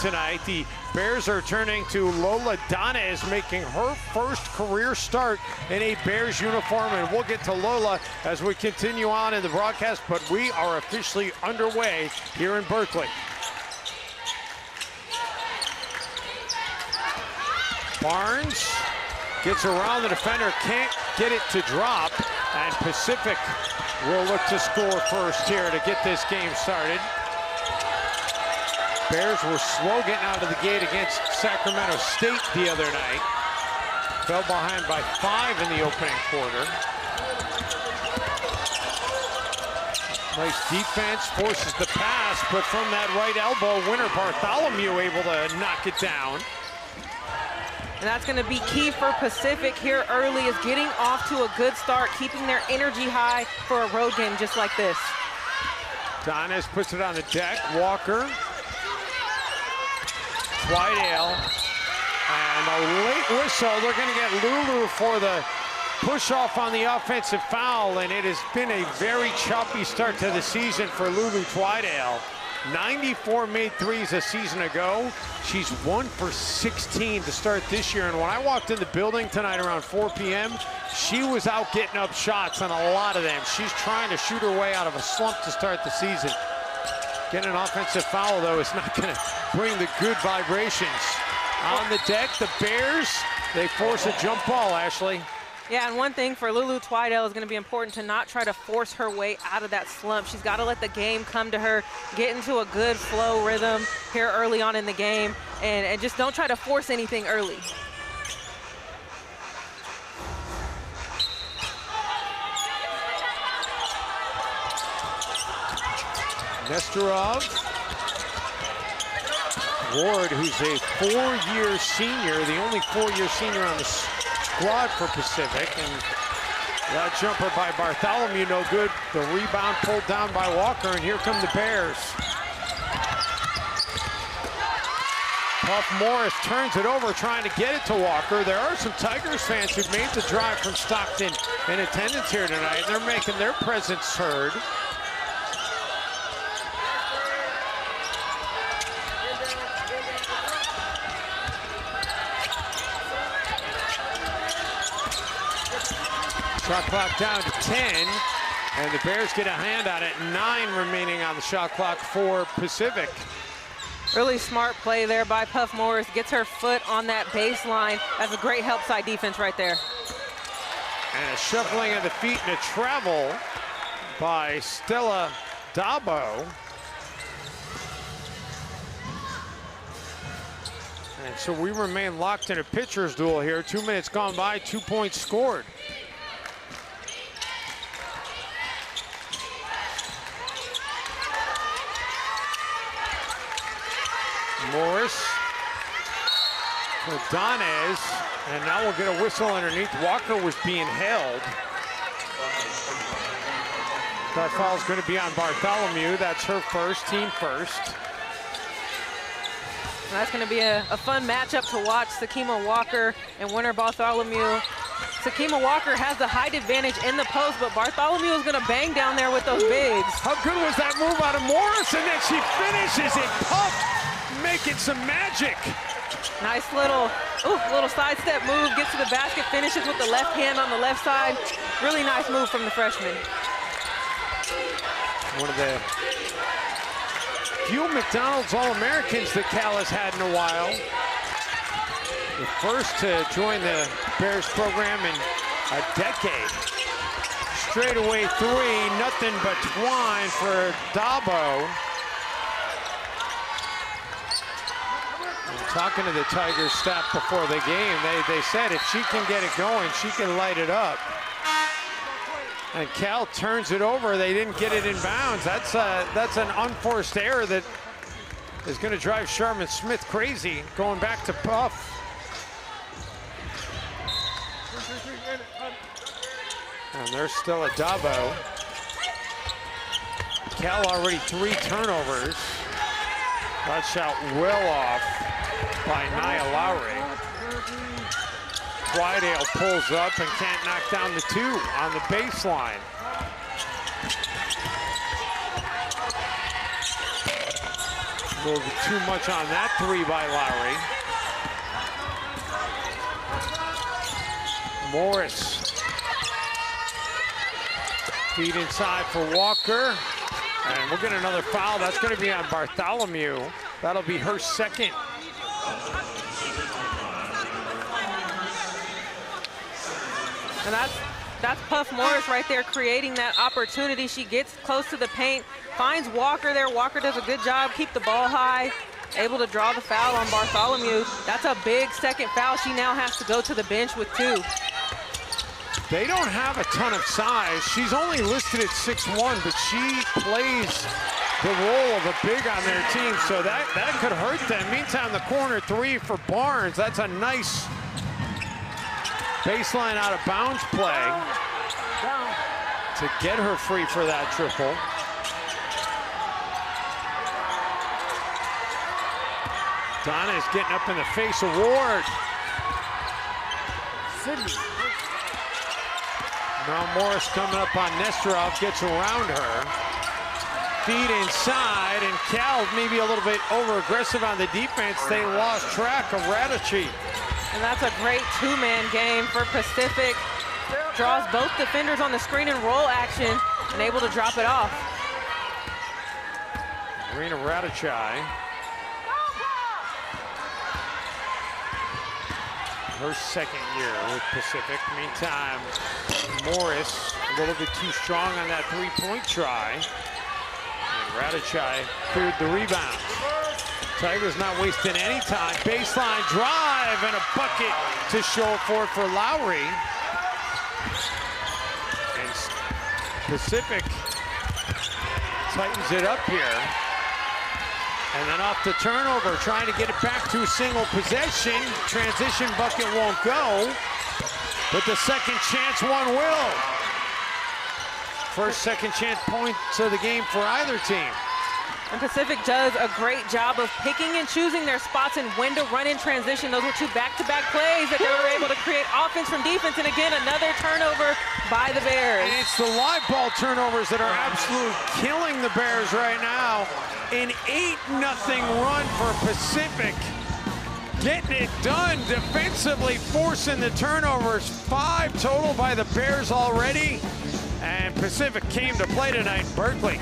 Tonight, the Bears are turning to Lola Donez, making her first career start in a Bears uniform, and we'll get to Lola as we continue on in the broadcast, but we are officially underway here in Berkeley. Barnes gets around the defender, can't get it to drop, and Pacific will look to score first here to get this game started. Bears were slow getting out of the gate against Sacramento State the other night. Fell behind by 5 in the opening quarter. Nice defense, forces the pass, but from that right elbow, Winter Bartholomew able to knock it down. And that's going to be key for Pacific here early, is getting off to a good start, keeping their energy high for a road game just like this. Donez puts it on the deck. Walker. Twidale, and a late whistle. They're going to get Lulu for the push-off on the offensive foul, and it has been a very choppy start to the season for Lulu Twidale. 94 made threes a season ago. She's 1 for 16 to start this year, and when I walked in the building tonight around 4 p.m., she was out getting up shots on a lot of them. She's trying to shoot her way out of a slump to start the season. Getting an offensive foul, though, is not going to bring the good vibrations. On the deck, the Bears, they force a jump ball, Ashley. Yeah, and one thing for Lulu Twidale is going to be important to not try to force her way out of that slump. She's got to let the game come to her, get into a good flow rhythm here early on in the game, and just don't try to force anything early. Nestorov. Ward, who's a 4-year senior, the only 4-year senior on the squad for Pacific. And that jumper by Bartholomew, no good. The rebound pulled down by Walker, and here come the Bears. Puff Morris turns it over, trying to get it to Walker. There are some Tigers fans who've made the drive from Stockton in attendance here tonight, and they're making their presence heard. Shot clock down to 10, and the Bears get a hand on it. 9 remaining on the shot clock for Pacific. Really smart play there by Puff Morris. Gets her foot on that baseline. That's a great help side defense right there. And a shuffling of the feet and a travel by Stella Dabo. And so we remain locked in a pitcher's duel here. 2 minutes gone by, 2 points scored. Morris for Donez, and now we'll get a whistle underneath. Walker was being held. That foul's going to be on Bartholomew. That's her first, team first. That's going to be a fun matchup to watch. Sakima Walker and Winter Bartholomew. Sakima Walker has the height advantage in the post, but Bartholomew is going to bang down there with those bigs. How good was that move out of Morris? And then she finishes it. Puff making some magic. Nice little sidestep move, gets to the basket, finishes with the left hand on the left side. Really nice move from the freshman. One of the few McDonald's All-Americans that Cal has had in a while. The first to join the Bears program in a decade. Straightaway 3, nothing but twine for Dabo. Talking to the Tigers staff before the game, they said if she can get it going, she can light it up. And Cal turns it over. They didn't get it in bounds. That's an unforced error that is going to drive Charmin Smith crazy. Going back to Puff. And there's still a Dabo. Cal already 3 turnovers. That shot well off by Nia Lowry. Twidale pulls up and can't knock down the 2 on the baseline. A little bit too much on that three by Lowry. Morris. Feed inside for Walker. And we'll get another foul. That's going to be on Bartholomew. That'll be her second. And that's Puff Morris right there creating that opportunity. She gets close to the paint, finds Walker there. Walker does a good job, keep the ball high, able to draw the foul on Bartholomew. That's a big second foul. She now has to go to the bench with 2. They don't have a ton of size. She's only listed at 6'1", but she plays the role of a big on their team, so that could hurt them. Meantime, the corner three for Barnes. That's a nice baseline out of bounds play to get her free for that triple. Donna is getting up in the face of Ward. Now Morris coming up on Nesterov, gets around her. Feed inside, and Cal maybe a little bit over-aggressive on the defense. They lost track of Radici. And that's a great 2-man game for Pacific. Draws both defenders on the screen and roll action and able to drop it off. Marina Radici. Her second year with Pacific. Meantime, Morris a little bit too strong on that three-point try. And Radici cleared the rebound. Tigers not wasting any time. Baseline drive and a bucket to show for it for Lowry. And Pacific tightens it up here. And then off the turnover, trying to get it back to a single possession. Transition bucket won't go, but the second chance one will. First second chance points of the game for either team. And Pacific does a great job of picking and choosing their spots and when to run in transition. Those were 2 back-to-back plays that they were able to create offense from defense. And again, another turnover by the Bears. And it's the live ball turnovers that are absolutely killing the Bears right now. An 8-0 run for Pacific. Getting it done defensively, forcing the turnovers. 5 total by the Bears already. And Pacific came to play tonight in Berkeley.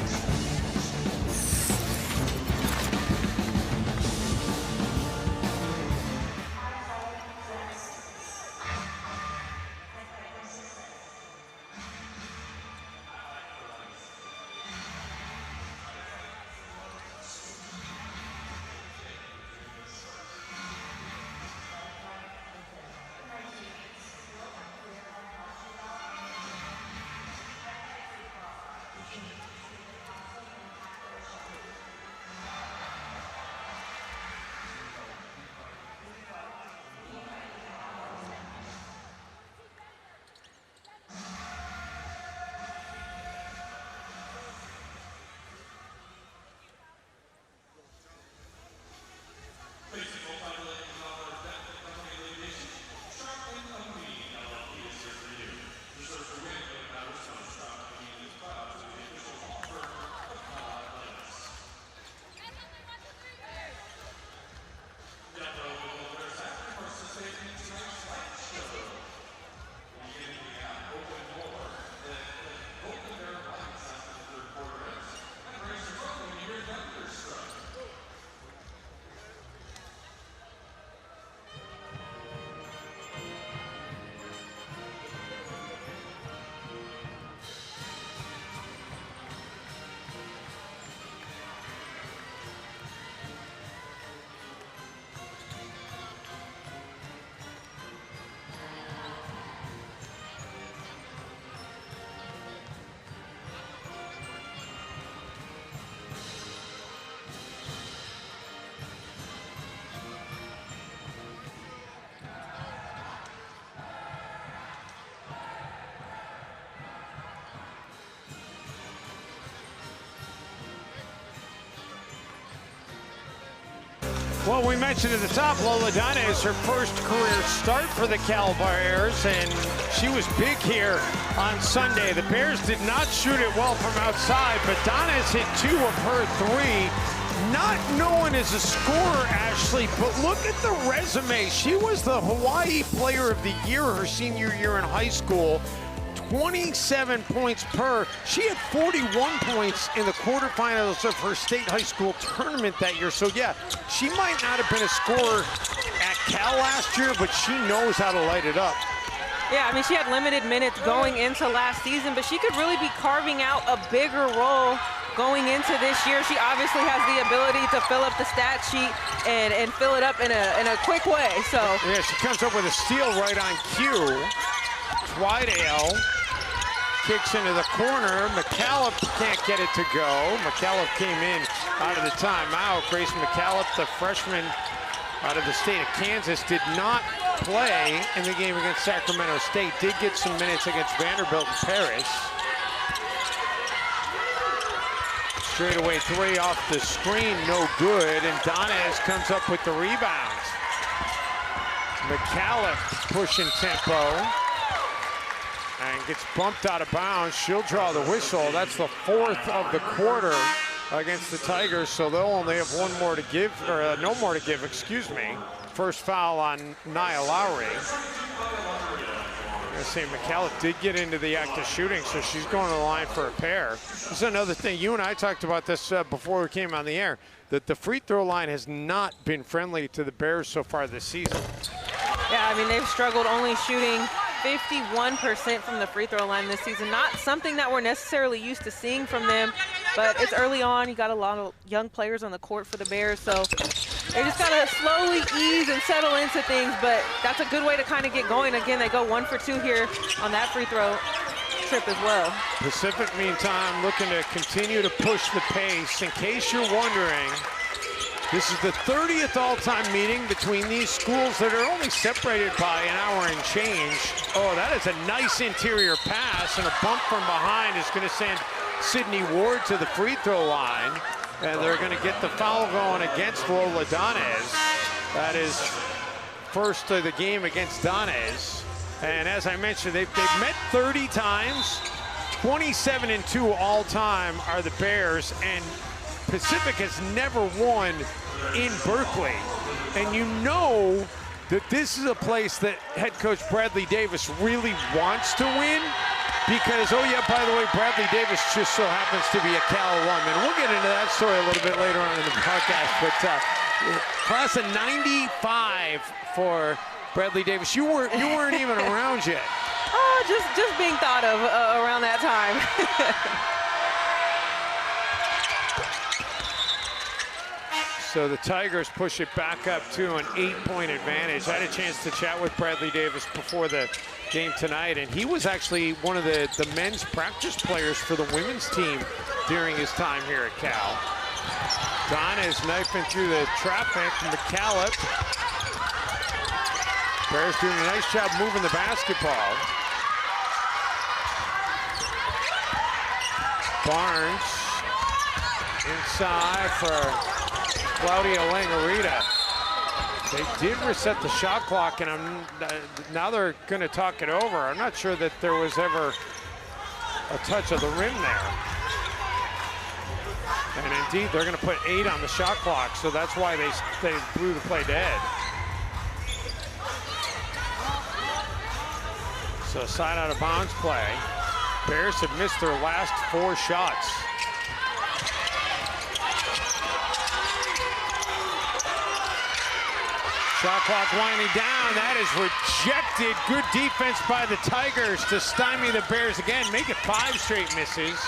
Well, we mentioned at the top, Lola Donna is her first career start for the Cal Bears, and she was big here on Sunday. The Bears did not shoot it well from outside, but Donna has hit 2 of her 3 not known as a scorer, Ashley, but look at the resume. She was the Hawaii Player of the Year her senior year in high school. 27 points per. She had 41 points in the quarterfinals of her state high school tournament that year. So yeah, she might not have been a scorer at Cal last year, but she knows how to light it up. Yeah, I mean, she had limited minutes going into last season, but she could really be carving out a bigger role going into this year. She obviously has the ability to fill up the stat sheet and fill it up in a quick way. So yeah, she comes up with a steal right on cue. Twidale kicks into the corner. McCallum can't get it to go. McCallum came in out of the timeout. Grace McCallum, the freshman out of the state of Kansas, did not play in the game against Sacramento State. Did get some minutes against Vanderbilt and Paris. Straightaway three off the screen, no good. And Donez comes up with the rebounds. McCallum pushing tempo. And gets bumped out of bounds. She'll draw the whistle. That's the fourth of the quarter against the Tigers, so they'll only have one more to give, or no more to give, excuse me. First foul on Nia Lowry. I'm gonna say McCallum did get into the act of shooting, so she's going to the line for a pair. This is another thing, you and I talked about this before we came on the air, that the free throw line has not been friendly to the Bears so far this season. yeah, I mean, they've struggled only shooting 51% from the free throw line this season. Not something that we're necessarily used to seeing from them, but it's early on. You got a lot of young players on the court for the Bears, so they just got to slowly ease and settle into things, but that's a good way to kind of get going. Again, they go 1 for 2 here on that free throw trip as well. Pacific, meantime, looking to continue to push the pace. In case you're wondering, this is the 30th all-time meeting between these schools that are only separated by an hour and change. Oh, that is a nice interior pass, and a bump from behind is going to send Sydney Ward to the free throw line, and they're going to get the foul going against Lola Donez. That is first of the game against Donez. And as I mentioned, they've met 30 times. 27-2 all-time are the Bears, and Pacific has never won in Berkeley. And you know that this is a place that head coach Bradley Davis really wants to win, because, oh yeah, by the way, Bradley Davis just so happens to be a Cal alum. And we'll get into that story a little bit later on in the podcast. But class of 95 for Bradley Davis. You weren't even around yet. Oh, just being thought of around that time. So the Tigers push it back up to an 8-point advantage. I had a chance to chat with Bradley Davis before the game tonight, and he was actually one of the men's practice players for the women's team during his time here at Cal. Donna is knifing through the traffic. McCallum. Bears doing a nice job moving the basketball. Barnes inside for Claudia Langarita. They did reset the shot clock, and now they're going to talk it over. I'm not sure that there was ever a touch of the rim there. And indeed, they're going to put 8 on the shot clock, so that's why they blew the play dead. So side out of bounds play. Bears have missed their last 4 shots. Shot clock winding down. That is rejected. Good defense by the Tigers to stymie the Bears again. Make it 5 straight misses.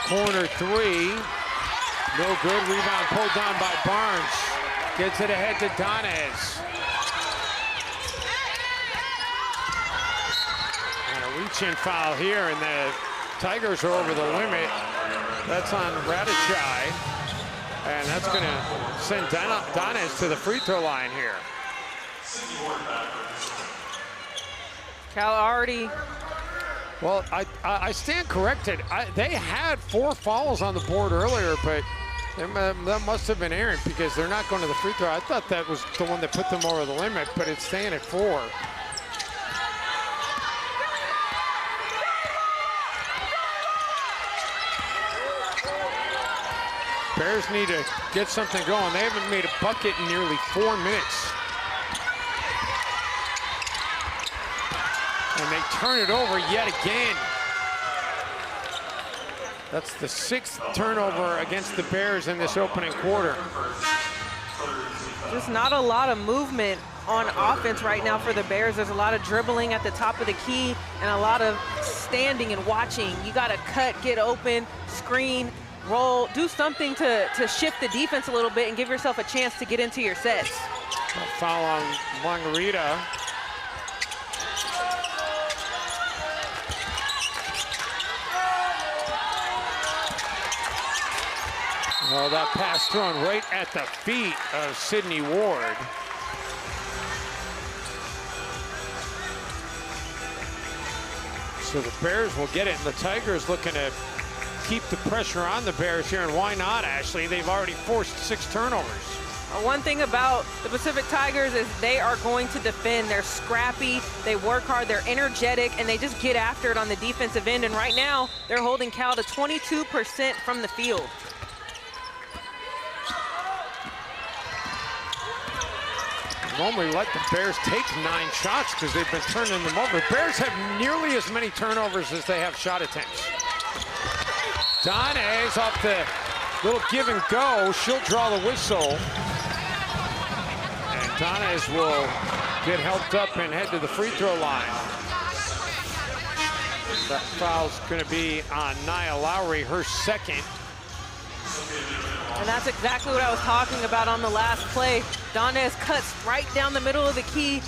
Corner 3. No good. Rebound pulled down by Barnes. Gets it ahead to Donez. Reach-in foul here, and the Tigers are over the limit. That's on Radachai, and that's going to send Donez to the free throw line here. Cal already. Well, I stand corrected. They had 4 fouls on the board earlier, but that must have been errant because they're not going to the free throw. I thought that was the one that put them over the limit, but it's staying at 4. Bears need to get something going. They haven't made a bucket in nearly 4 minutes. And they turn it over yet again. That's the 6th turnover against the Bears in this opening quarter. Just not a lot of movement on offense right now for the Bears. There's a lot of dribbling at the top of the key and a lot of standing and watching. You got to cut, get open, screen, roll, do something to shift the defense a little bit and give yourself a chance to get into your sets. A foul on Margarita. Oh, that pass thrown right at the feet of Sydney Ward. So the Bears will get it, and the Tigers looking to keep the pressure on the Bears here, and why not, Ashley? They've already forced 6 turnovers. One thing about the Pacific Tigers is they are going to defend. They're scrappy, they work hard, they're energetic, and they just get after it on the defensive end. And right now, they're holding Cal to 22% from the field. Normally let the Bears take 9 shots because they've been turning them over. The Bears have nearly as many turnovers as they have shot attempts. Donna's off the little give and go. She'll draw the whistle. And Donna's will get helped up and head to the free throw line. That foul's going to be on Nia Lowry, her 2nd. And that's exactly what I was talking about on the last play. Donez cuts right down the middle of the key,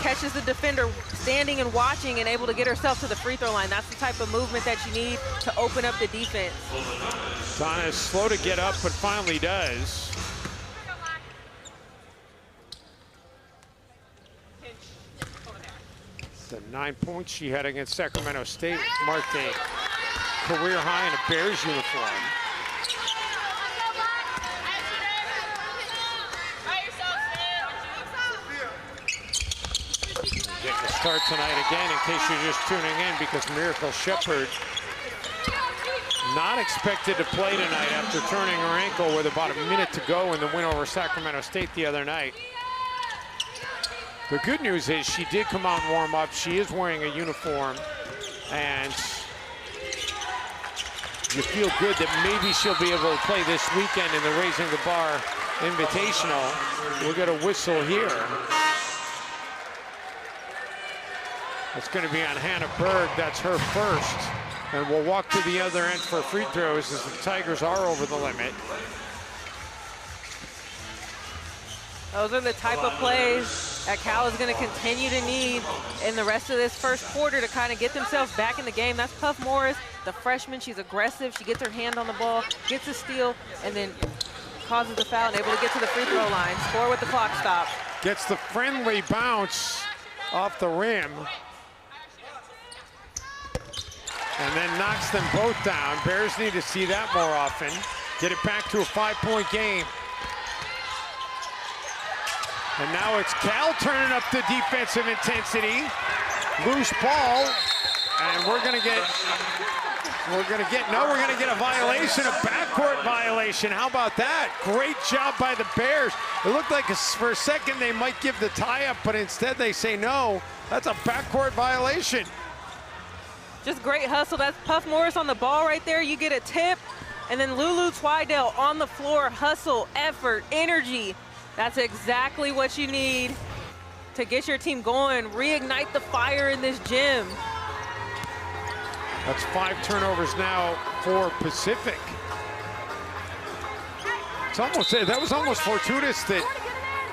catches the defender standing and watching and able to get herself to the free throw line. That's the type of movement that you need to open up the defense. Donez slow to get up, but finally does. The 9 points she had against Sacramento State marked a career high in a Bears uniform. Start tonight again, in case you're just tuning in, because Miracle Shepherd not expected to play tonight after turning her ankle with about a minute to go in the win over Sacramento State the other night. The good news is she did come out and warm up. She is wearing a uniform, and you feel good that maybe she'll be able to play this weekend in the Raising the Bar Invitational. We'll get a whistle here. It's going to be on Hannah Berg. That's her first. And we'll walk to the other end for free throws as the Tigers are over the limit. Those are the type of plays that Cal is going to continue to need in the rest of this first quarter to kind of get themselves back in the game. That's Puff Morris, the freshman. She's aggressive. She gets her hand on the ball, gets a steal, and then causes the foul and able to get to the free throw line. Score with the clock stop. Gets the friendly bounce off the rim. And then knocks them both down. Bears need to see that more often. Get it back to a 5-point game. And now it's Cal turning up the defensive intensity. Loose ball. And we're gonna get a violation, a backcourt violation. How about that? Great job by the Bears. It looked like for a second they might give the tie-up, but instead they say no. That's a backcourt violation. Just great hustle. That's Puff Morris on the ball right there. You get a tip, and then Lulu Twidale on the floor. Hustle, effort, energy. That's exactly what you need to get your team going. Reignite the fire in this gym. That's 5 turnovers now for Pacific. That was almost fortuitous that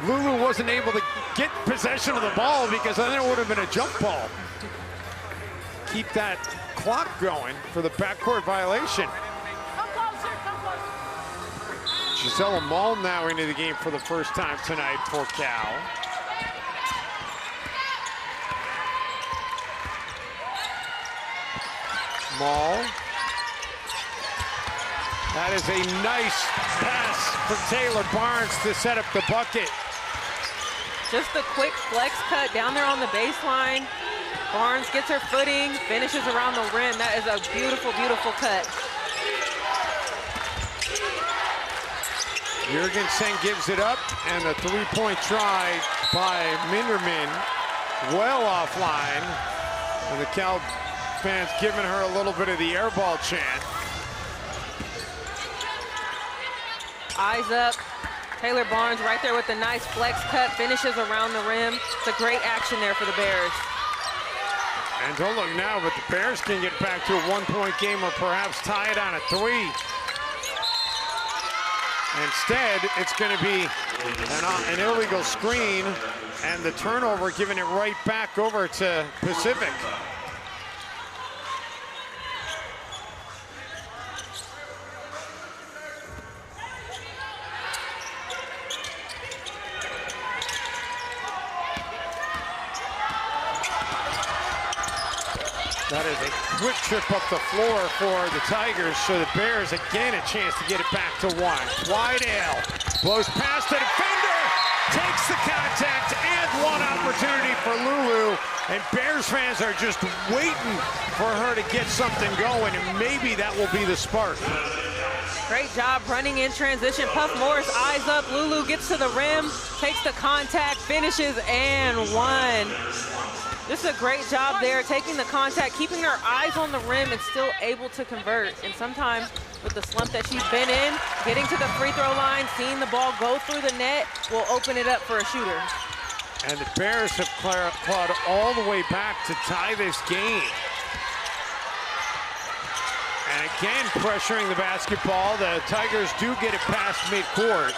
Lulu wasn't able to get possession of the ball, because then it would have been a jump ball. Keep that clock going for the backcourt violation. Gisela Mull now into the game for the first time tonight for Cal. Mull. That is a nice pass for Taylor Barnes to set up the bucket. Just a quick flex cut down there on the baseline. Barnes gets her footing, finishes around the rim. That is a beautiful, beautiful cut. Jurgensen gives it up, and a three-point try by Minderman, well offline. And the Cal fans giving her a little bit of the air ball chant. Eyes up. Taylor Barnes right there with the nice flex cut, finishes around the rim. It's a great action there for the Bears. And don't look now, but the Bears can get back to a one-point game or perhaps tie it on a three. Instead, it's going to be an illegal screen, and the turnover giving it right back over to Pacific. That is a quick trip up the floor for the Tigers, so the Bears again a chance to get it back to one. Twidale blows past the defender, takes the contact, and one opportunity for Lulu. And Bears fans are just waiting for her to get something going, and maybe that will be the spark. Great job running in transition. Puff Morris eyes up. Lulu gets to the rim, takes the contact, finishes, and one. This is a great job there, taking the contact, keeping her eyes on the rim, and still able to convert. And sometimes with the slump that she's been in, getting to the free throw line, seeing the ball go through the net will open it up for a shooter. And the Bears have clawed all the way back to tie this game. And again, pressuring the basketball. The Tigers do get it past midcourt.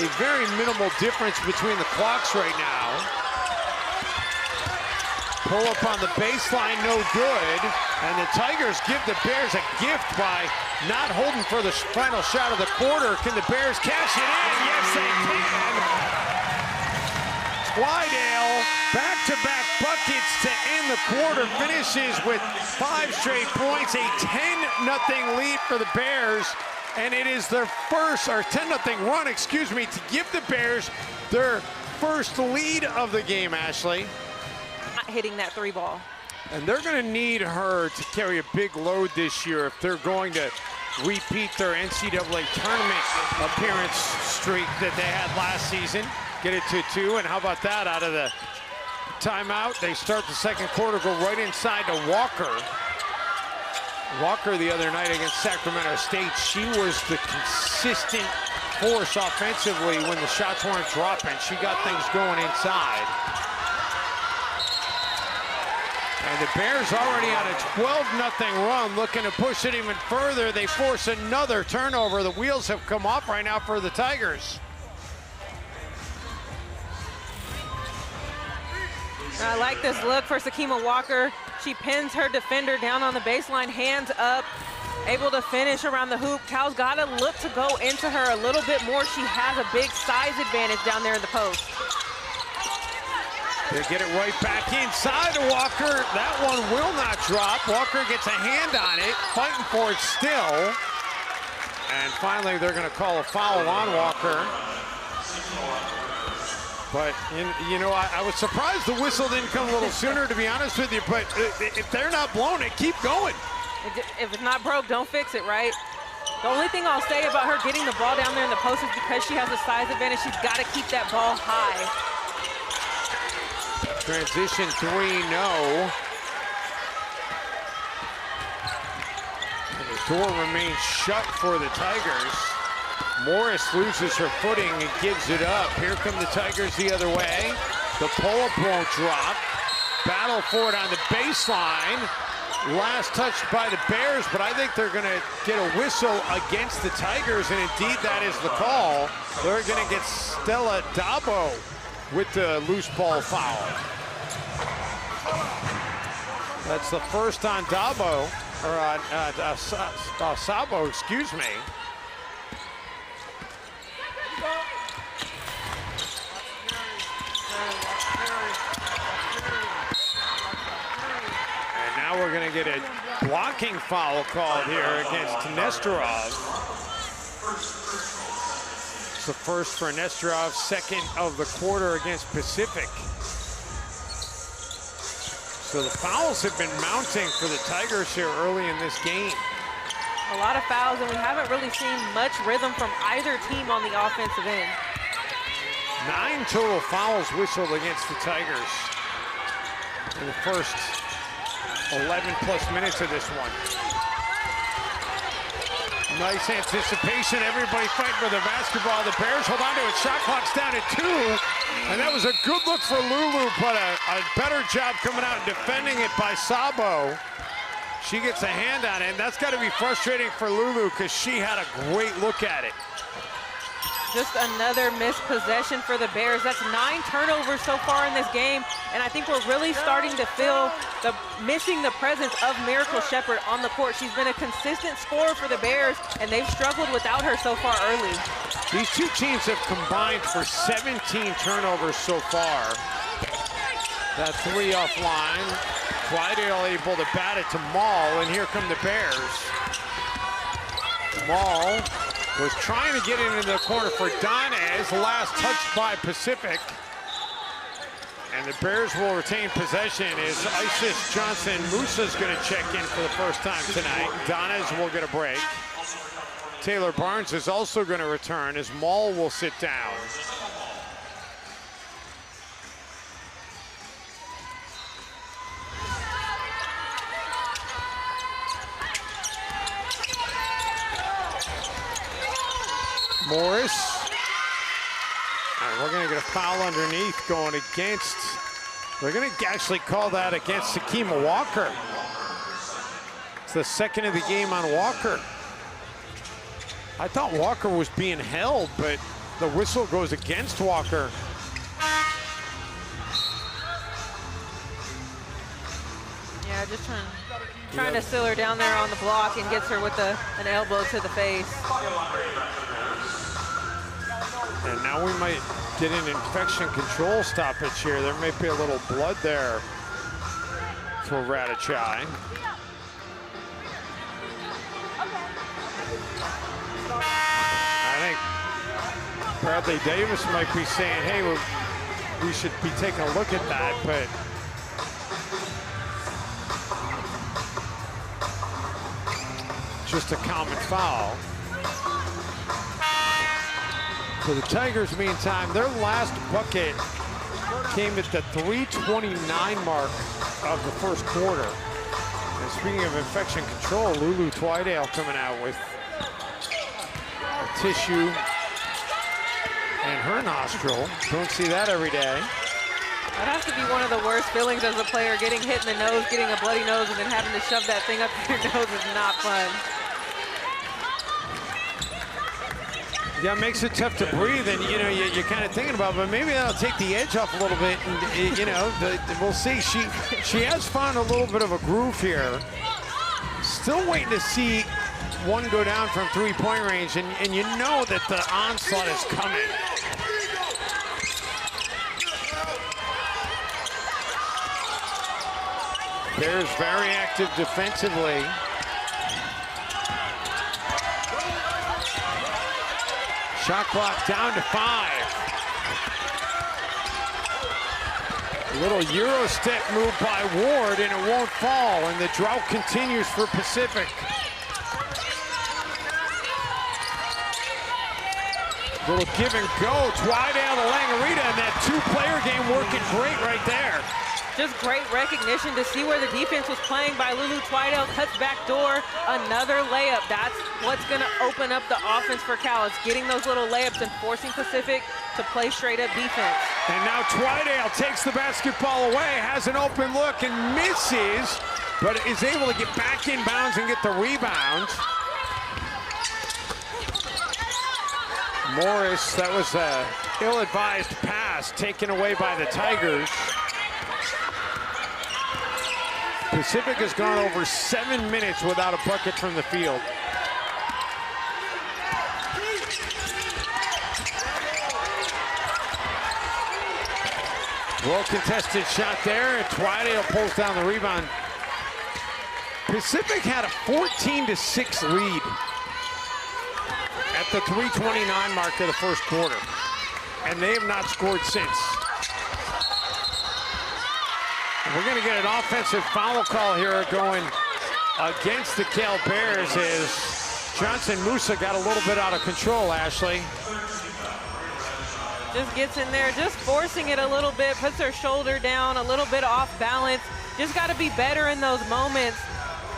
A very minimal difference between the clocks right now. Pull up on the baseline, no good. And the Tigers give the Bears a gift by not holding for the final shot of the quarter. Can the Bears cash it in? Yes, they can. Twidale, back-to-back buckets to end the quarter, finishes with 5 straight points, a 10-0 lead for the Bears. And it is their first, or 10-0 run, excuse me, to give the Bears their first lead of the game, Ashley. Not hitting that three ball. And they're going to need her to carry a big load this year if they're going to repeat their NCAA tournament appearance streak that they had last season. Get it to 2, and how about that out of the timeout? They start the second quarter, go right inside to Walker. Walker the other night against Sacramento State, she was the consistent force offensively when the shots weren't dropping. She got things going inside. And the Bears already on a 12-0 run, looking to push it even further. They force another turnover. The wheels have come off right now for the Tigers. I like this look for Sakima Walker. She pins her defender down on the baseline, hands up, able to finish around the hoop. Cal's got to look to go into her a little bit more. She has a big size advantage down there in the post. They get it right back inside to Walker. That one will not drop. Walker gets a hand on it, fighting for it still. And finally, they're going to call a foul on Walker. But, you know, I was surprised the whistle didn't come a little sooner, to be honest with you. But if they're not blowing it, keep going. If it's not broke, don't fix it, right? The only thing I'll say about her getting the ball down there in the post is because she has a size advantage, she's got to keep that ball high. Transition 3, no. And the door remains shut for the Tigers. Morris loses her footing and gives it up. Here come the Tigers the other way. The pull-up won't drop. Battle for it on the baseline. Last touched by the Bears, but I think they're going to get a whistle against the Tigers, and indeed that is the call. They're going to get Stella Dabo with the loose ball foul. That's the first on Dabo, or Sabo, excuse me. And now we're going to get a blocking foul called here against Nesterov. It's the first for Nesterov, second of the quarter against Pacific. So the fouls have been mounting for the Tigers here early in this game. A lot of fouls, and we haven't really seen much rhythm from either team on the offensive end. 9 total fouls whistled against the Tigers in the first 11+ minutes of this one. Nice anticipation, everybody fighting for the basketball. The Bears hold on to it, shot clock's down at 2. And that was a good look for Lulu, but a better job coming out and defending it by Sabo. She gets a hand on it, and that's gotta be frustrating for Lulu because she had a great look at it. Just another missed possession for the Bears. That's 9 turnovers so far in this game, and I think we're really starting to feel missing the presence of Miracle Shepherd on the court. She's been a consistent scorer for the Bears, and they've struggled without her so far early. These two teams have combined for 17 turnovers so far. That 3 offline. Twidale able to bat it to Maul, and here come the Bears. Maul was trying to get into the corner for Donez, last touched by Pacific. And the Bears will retain possession as Isis Johnson Musa's gonna check in for the first time tonight. Donez will get a break. Taylor Barnes is also gonna return as Maul will sit down. Morris. All right, we're gonna get a foul underneath going against, they're gonna actually call that against Sakima Walker. It's the second of the game on Walker. I thought Walker was being held, but the whistle goes against Walker. Yeah, just trying to seal her down there on the block and gets her with an elbow to the face. And now we might get an infection control stoppage here. There may be a little blood there for Radachai. I think Bradley Davis might be saying, hey, we should be taking a look at that, but just a common foul. For the Tigers, meantime, their last bucket came at the 3:29 mark of the first quarter. And speaking of infection control, Lulu Twidale coming out with a tissue in her nostril. Don't see that every day. That has to be one of the worst feelings as a player, getting hit in the nose, getting a bloody nose, and then having to shove that thing up your nose is not fun. Yeah, it makes it tough to breathe, and you know you're kind of thinking about, but maybe that'll take the edge off a little bit, and you know we'll see. She has found a little bit of a groove here. Still waiting to see one go down from 3-point range, and you know that the onslaught is coming. Bears very active defensively. Shot clock down to 5. A little Euro step move by Ward, and it won't fall, and the drought continues for Pacific. Little give and go. Twidale to Langarita, and that 2-player game working great right there. Just great recognition to see where the defense was playing by Lulu Twidale. Cuts back door, another layup. That's what's gonna open up the offense for Cal. It's getting those little layups and forcing Pacific to play straight up defense. And now Twidale takes the basketball away, has an open look and misses, but is able to get back in bounds and get the rebound. Morris, that was a ill-advised pass taken away by the Tigers. Pacific has gone over 7 minutes without a bucket from the field. Well contested shot there, and Twidale pulls down the rebound. Pacific had a 14-6 lead at the 3:29 mark of the first quarter, and they have not scored since. We're going to get an offensive foul call here going against the Cal Bears as Johnson Musa got a little bit out of control, Ashley. Just gets in there, just forcing it a little bit, puts her shoulder down, a little bit off balance. Just got to be better in those moments.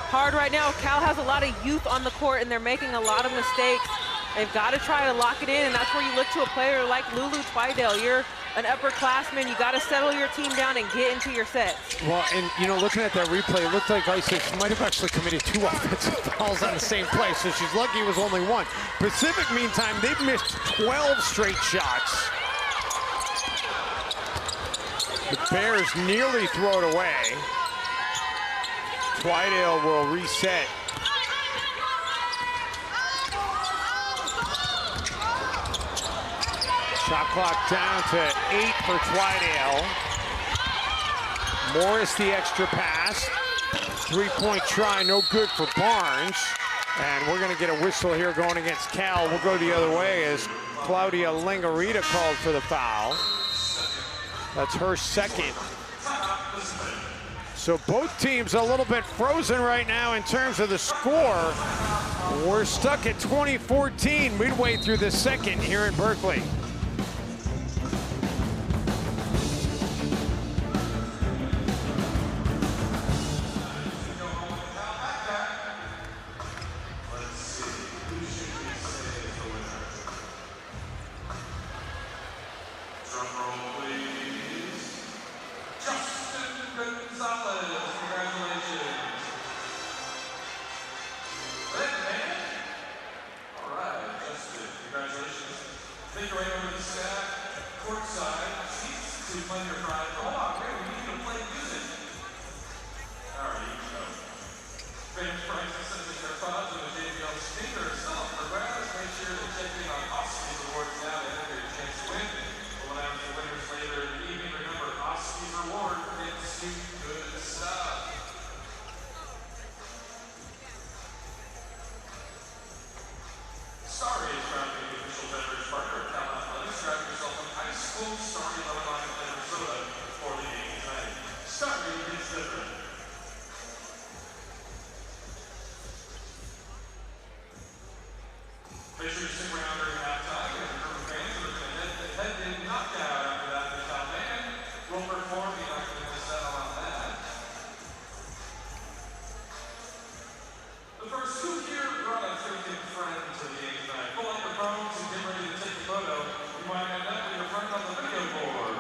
Hard right now. Cal has a lot of youth on the court, and they're making a lot of mistakes. They've got to try to lock it in, and that's where you look to a player like Lulu Twidale. You're an upperclassman. You got to settle your team down and get into your sets. Well, and you know, looking at that replay, it looked like Isis might have actually committed 2 offensive fouls on the same play, so she's lucky it was only 1. Pacific, meantime, they've missed 12 straight shots. The Bears nearly throw it away. Twidale will reset. Shot clock down to 8 for Twidale. Morris the extra pass. 3-point try, no good for Barnes. And we're gonna get a whistle here going against Cal. We'll go the other way as Claudia Langarita called for the foul. That's her second. So both teams a little bit frozen right now in terms of the score. We're stuck at 20-14 midway through the second here in Berkeley. Make sure you stick around during halftime, and remember fans are going to head-in knockout after that. The Calman will perform. You're not going to miss out on that. The first 2 here brought a freaking friend to the game tonight. Pull out your phones and get ready to take a photo. You might end up with your friend on the video board.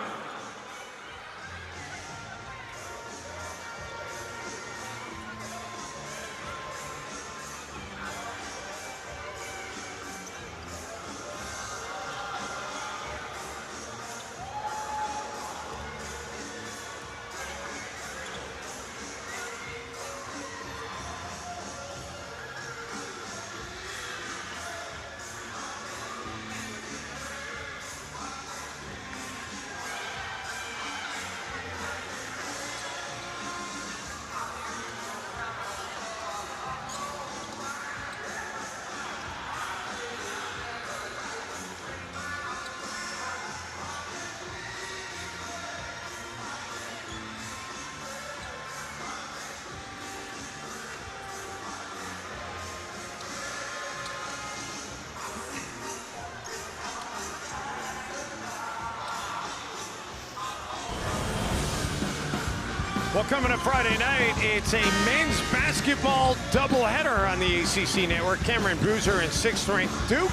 Well, coming up Friday night, it's a men's basketball doubleheader on the ACC network. Cameron Boozer and 6th-ranked Duke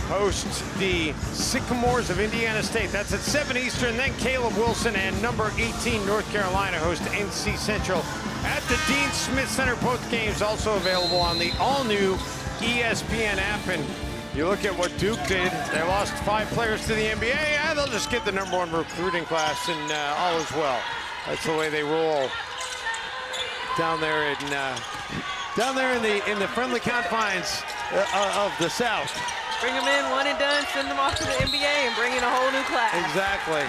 host the Sycamores of Indiana State. That's at 7 Eastern. Then Caleb Wilson and number 18 North Carolina host NC Central at the Dean Smith Center. Both games also available on the all-new ESPN app. And you look at what Duke did. They lost 5 players to the NBA. Yeah, they'll just get the #1 recruiting class, and all is well. That's the way they roll down there in the friendly confines of the South. Bring them in, one and done, send them off to the NBA, and bring in a whole new class. Exactly.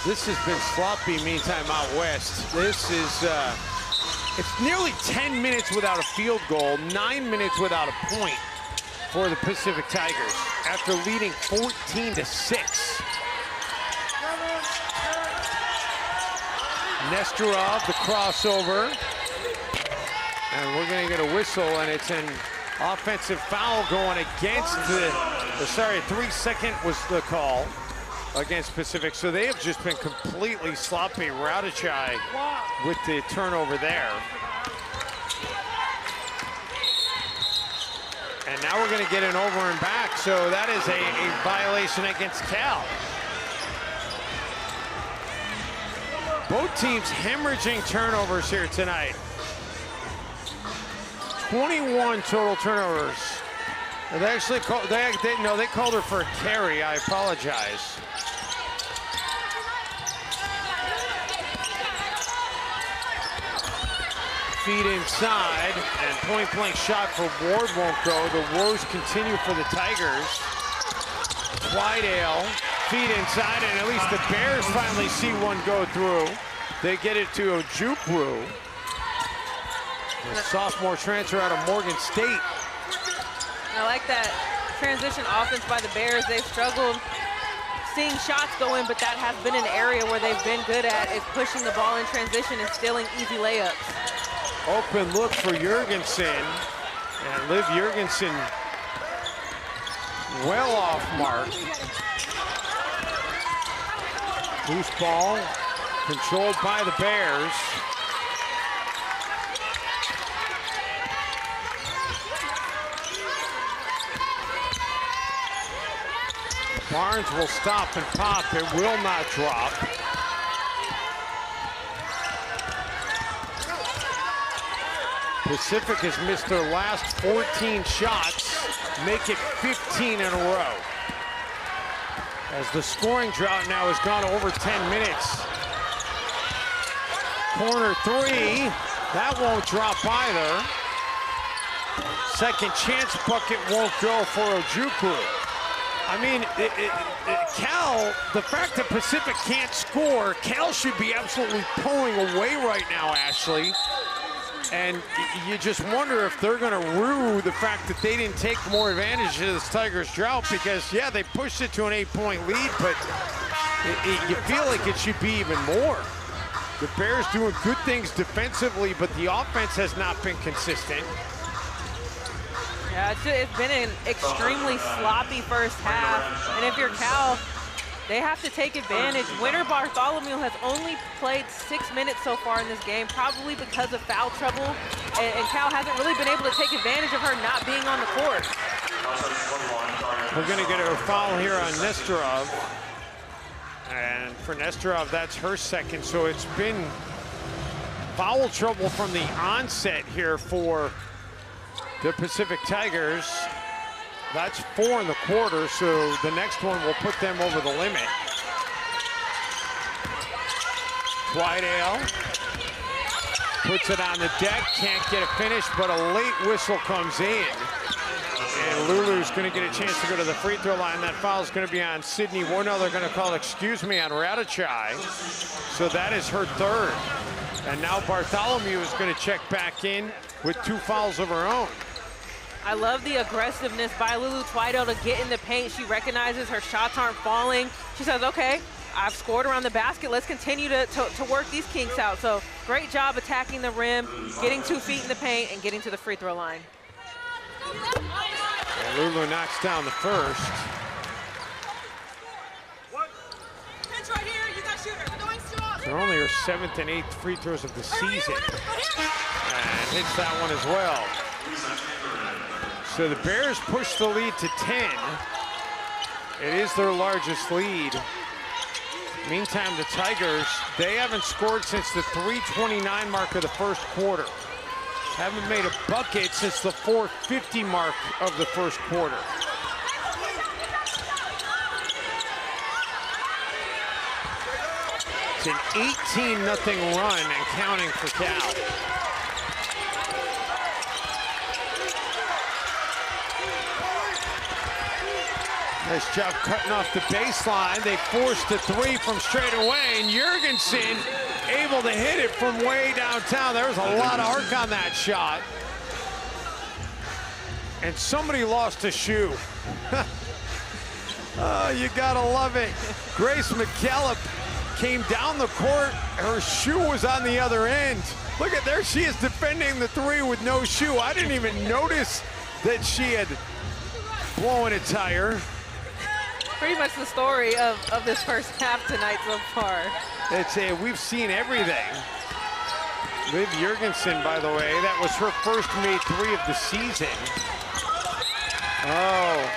This has been sloppy meantime out west. This is, it's nearly 10 minutes without a field goal, 9 minutes without a point for the Pacific Tigers after leading 14-6. Nesterov, the crossover. And we're gonna get a whistle, and it's an offensive foul going against sorry, 3 second was the call against Pacific. So they have just been completely sloppy. Radachai with the turnover there. And now we're gonna get an over and back. So that is a violation against Cal. Both teams hemorrhaging turnovers here tonight. 21 total turnovers. They actually called, they called her for a carry. I apologize. Feed inside, and point-blank shot for Ward won't go. The woes continue for the Tigers. Twidale, feed inside, and at least the Bears finally see one go through. They get it to Ojukwu, a sophomore transfer out of Morgan State. I like that transition offense by the Bears. They've struggled seeing shots go in, but that has been an area where they've been good at, is pushing the ball in transition and stealing easy layups. Open look for Jurgensen, and Liv Jurgensen well off mark. Loose ball controlled by the Bears. Barnes will stop and pop. It will not drop. Pacific has missed their last 14 shots, make it 15 in a row. As the scoring drought now has gone over 10 minutes. Corner three, that won't drop either. Second chance bucket won't go for Ojukwu. I mean, Cal, the fact that Pacific can't score, Cal should be absolutely pulling away right now, Ashley. And you just wonder if they're going to rue the fact that they didn't take more advantage of this Tigers drought, because, yeah, they pushed it to an 8-point lead, but you feel like it should be even more. The Bears doing good things defensively, but the offense has not been consistent. Yeah, it's been an extremely sloppy first half, and if you're Cal, they have to take advantage. Winter Bartholomew has only played 6 minutes so far in this game, probably because of foul trouble, and Cal hasn't really been able to take advantage of her not being on the court. We're gonna get a foul here on Nesterov. And for Nesterov, that's her second, so it's been foul trouble from the onset here for the Pacific Tigers. That's 4 in the quarter, so the next one will put them over the limit. Twidale puts it on the deck, can't get a finish, but a late whistle comes in. And Lulu's gonna get a chance to go to the free throw line. That foul is gonna be on Sydney Warnell. They're gonna call, excuse me, on Radachai. So that is her third. And now Bartholomew is gonna check back in with 2 fouls of her own. I love the aggressiveness by Lulu Twidale to get in the paint. She recognizes her shots aren't falling. She says, okay, I've scored around the basket. Let's continue to work these kinks out. So great job attacking the rim, getting 2 feet in the paint, and getting to the free throw line. And Lulu knocks down the first. They're only her 7th and 8th free throws of the season. And hits that one as well. So the Bears push the lead to 10. It is their largest lead. Meantime, the Tigers, they haven't scored since the 3:29 mark of the first quarter. Haven't made a bucket since the 4:50 mark of the first quarter. It's an 18-0 run and counting for Cal. Nice job cutting off the baseline. They forced the 3 from straight away, and Jurgensen able to hit it from way downtown. There was a lot of arc on that shot. And somebody lost a shoe. Oh, you gotta love it. Grace McKellop came down the court, her shoe was on the other end. Look at there, she is defending the three with no shoe. I didn't even notice that she had blown a tire. Pretty much the story of this first half tonight so far. We've seen everything. Liv Jurgensen, by the way, that was her first made three of the season. Oh,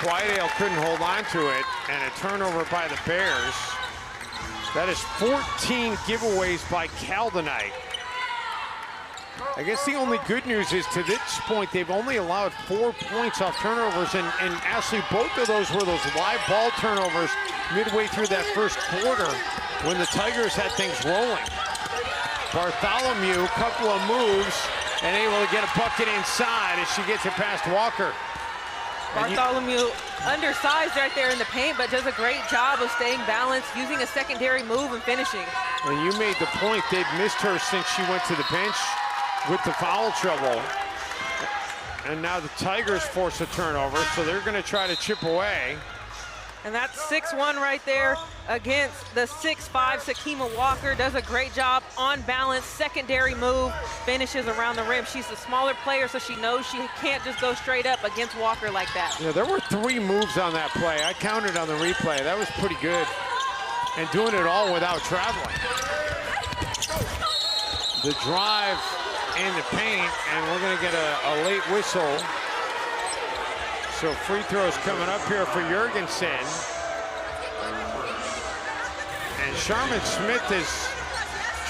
Twidale couldn't hold on to it, and a turnover by the Bears. That is 14 giveaways by Cal tonight. I guess the only good news is to this point, they've only allowed 4 points off turnovers, and Ashley, both of those were those live ball turnovers midway through that first quarter when the Tigers had things rolling. Bartholomew, couple of moves, and able to get a bucket inside as she gets it past Walker. Bartholomew undersized right there in the paint, but does a great job of staying balanced, using a secondary move and finishing. And you made the point, they've missed her since she went to the bench with the foul trouble. And now the Tigers force a turnover, so they're going to try to chip away. And that's 6-1 right there against the 6'5" Sakima Walker. Does a great job on balance, secondary move, finishes around the rim. She's a smaller player, so she knows she can't just go straight up against Walker like that. Yeah, there were 3 moves on that play. I counted on the replay. That was pretty good. And doing it all without traveling. The drive in the paint, and we're going to get a late whistle. So free throws coming up here for Jurgensen. And Charmin Smith is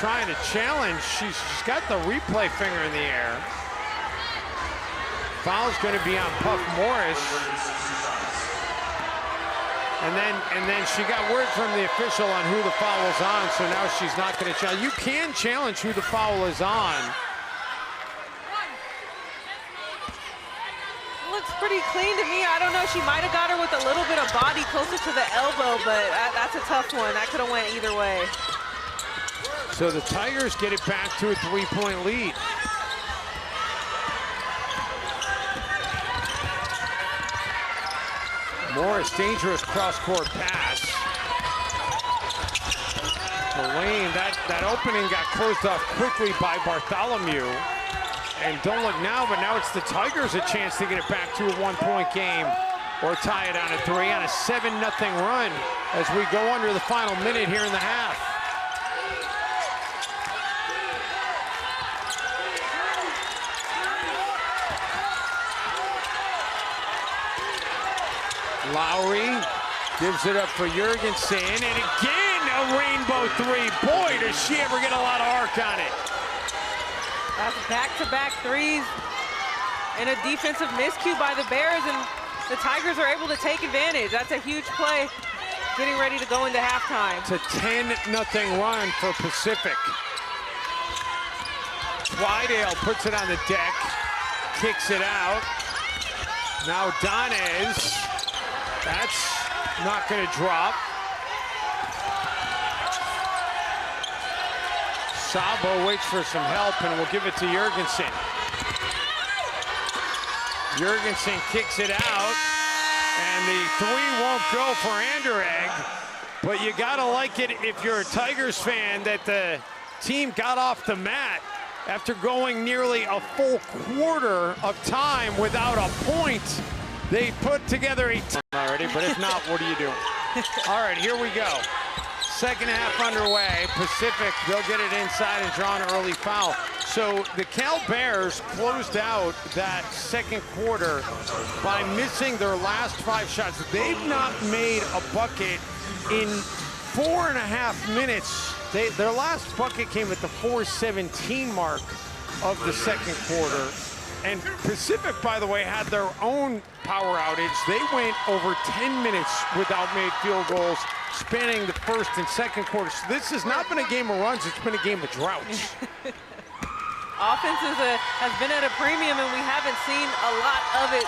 trying to challenge. She's got the replay finger in the air. Foul's going to be on Puff Morris. And then she got word from the official on who the foul was on, so now she's not going to challenge. You can challenge who the foul is on. Looks pretty clean to me. I don't know, she might have got her with a little bit of body closer to the elbow, but that's a tough one. That could have went either way. So the Tigers get it back to a 3-point lead. Morris, dangerous cross-court pass. The lane, that opening got closed off quickly by Bartholomew. And don't look now, but now it's the Tigers a chance to get it back to a 1-point game or tie it on a 3 on a 7-0 run as we go under the final minute here in the half. Lowry gives it up for Jurgensen, and again a rainbow 3. Boy, does she ever get a lot of arc on it. That's back-to-back threes and a defensive miscue by the Bears, and the Tigers are able to take advantage. That's a huge play, getting ready to go into halftime. It's a 10-0 run for Pacific. Twidale puts it on the deck, kicks it out. Now Donez, that's not going to drop. Sabo waits for some help and will give it to Jurgensen. Jurgensen kicks it out, and the 3 won't go for Anderegg, but you gotta like it if you're a Tigers fan that the team got off the mat after going nearly a full quarter of time without a point. They put together a already, but if not, what do you do? All right, here we go. Second half underway. Pacific, they'll get it inside and draw an early foul. So the Cal Bears closed out that second quarter by missing their last 5 shots. They've not made a bucket in 4.5 minutes. Their last bucket came at the 4:17 mark of the second quarter. And Pacific, by the way, had their own power outage. They went over 10 minutes without made field goals, spanning the first and second quarter. So this has not been a game of runs, it's been a game of droughts. Offense has been at a premium, and we haven't seen a lot of it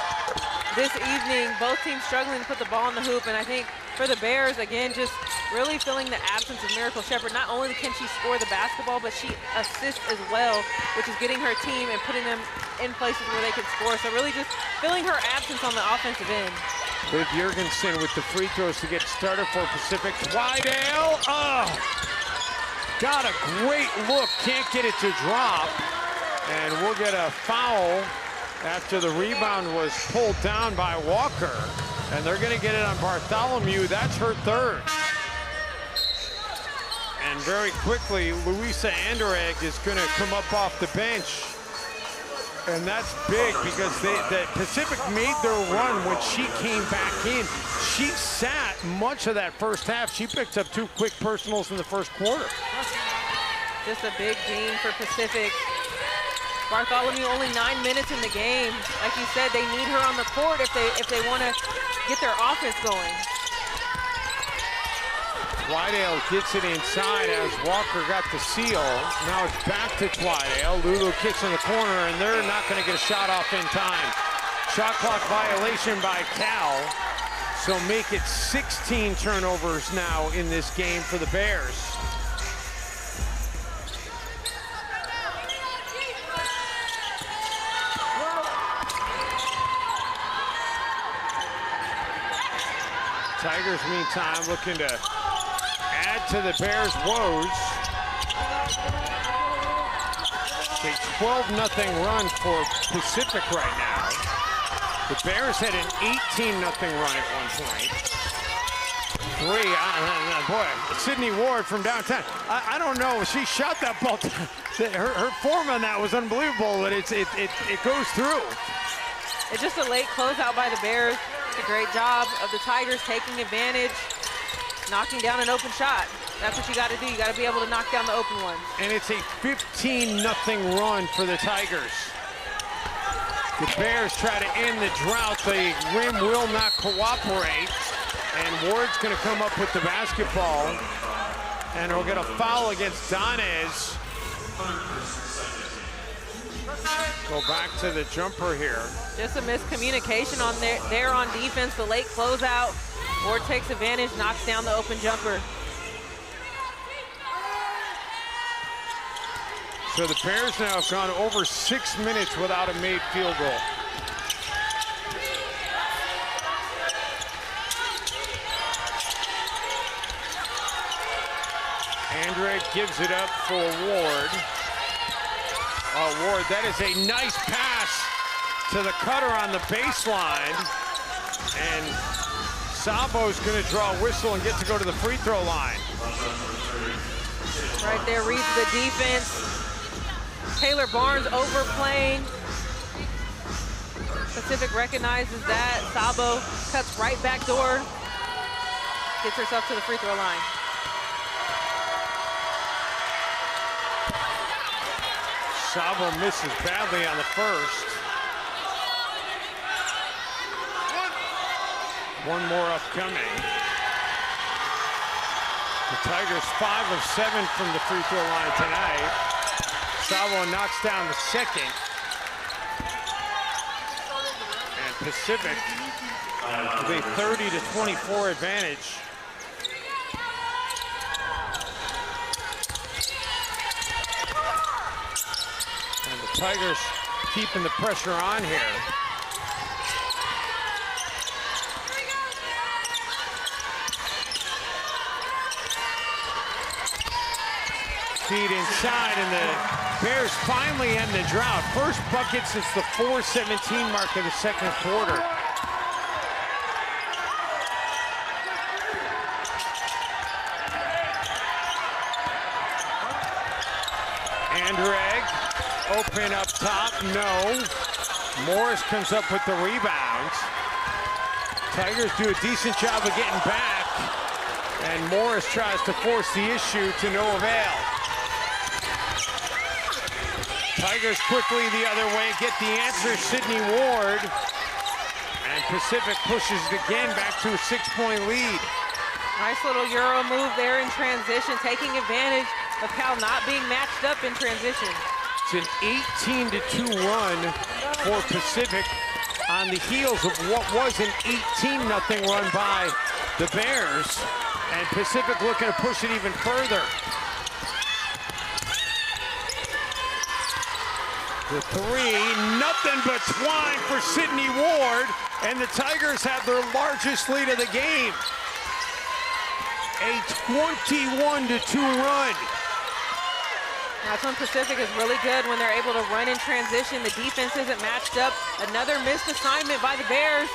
this evening. Both teams struggling to put the ball in the hoop, and I think for the Bears, again, just really feeling the absence of Miracle Shepherd. Not only can she score the basketball, but she assists as well, which is getting her team and putting them in places where they can score. So really just feeling her absence on the offensive end. Liv Jurgensen with the free throws to get started for Pacific. Twidale, got a great look, can't get it to drop. And we'll get a foul after the rebound was pulled down by Walker. And they're gonna get it on Bartholomew, that's her third. And very quickly, Louisa Anderegg is gonna come up off the bench. And that's big because the Pacific made their run when she came back in. She sat much of that first half. She picked up 2 quick personals in the first quarter. Just a big game for Pacific. Bartholomew only 9 minutes in the game. Like you said, they need her on the court if they want to get their offense going. Twidale gets it inside as Walker got the seal. Now it's back to Twidale. Lulu kicks in the corner, and they're not going to get a shot off in time. Shot clock violation by Cal. So make it 16 turnovers now in this game for the Bears. Tigers, meantime, looking to add to the Bears' woes. A 12-0 run for Pacific right now. The Bears had an 18-0 run at one point. Boy, Sydney Ward from downtown. I don't know, she shot that ball. Her form on that was unbelievable, but it goes through. It's just a late closeout by the Bears. It's a great job of the Tigers taking advantage, knocking down an open shot. That's what you got to do. You got to be able to knock down the open one. And it's a 15-0 run for the Tigers. The Bears try to end the drought. The rim will not cooperate. And Ward's going to come up with the basketball. And we'll get a foul against Donez. Go back to the jumper here. Just a miscommunication on there on defense. The late closeout. Ward takes advantage, knocks down the open jumper. So the Bears now have gone over 6 minutes without a made field goal. Andre gives it up for Ward. Ward, that is a nice pass to the cutter on the baseline. And Sabo's going to draw a whistle and get to go to the free throw line. Right there, reads the defense. Taylor Barnes overplaying. Pacific recognizes that. Sabo cuts right back door. Gets herself to the free throw line. Sabo misses badly on the first. One more upcoming. The Tigers 5 of 7 from the free throw line tonight. Sabo knocks down the second. And Pacific with a 30-24 advantage. And the Tigers keeping the pressure on here. Feed inside, and the Bears finally end the drought. First bucket since the 4:17 mark of the second quarter. Anderegg, open up top, no. Morris comes up with the rebounds. Tigers do a decent job of getting back, and Morris tries to force the issue to no avail. Tigers quickly the other way, get the answer, Sydney Ward. And Pacific pushes it again back to a 6-point lead. Nice little Euro move there in transition, taking advantage of Cal not being matched up in transition. It's an 18-2 run for Pacific on the heels of what was an 18-0 run by the Bears. And Pacific looking to push it even further. The three, nothing but twine for Sydney Ward. And the Tigers have their largest lead of the game. A 21-2 run. That's when Pacific is really good, when they're able to run in transition. The defense isn't matched up. Another missed assignment by the Bears,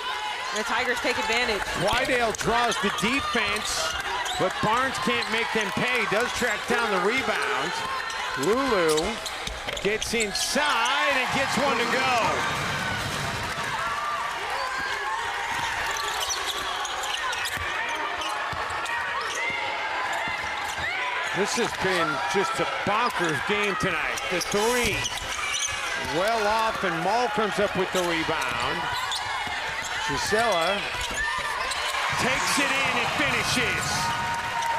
and the Tigers take advantage. Twidale draws the defense, but Barnes can't make them pay. Does track down the rebound. Lulu gets inside and gets one to go. This has been just a bonkers game tonight. The three, well off, and Mull comes up with the rebound. Gisela takes it in and finishes.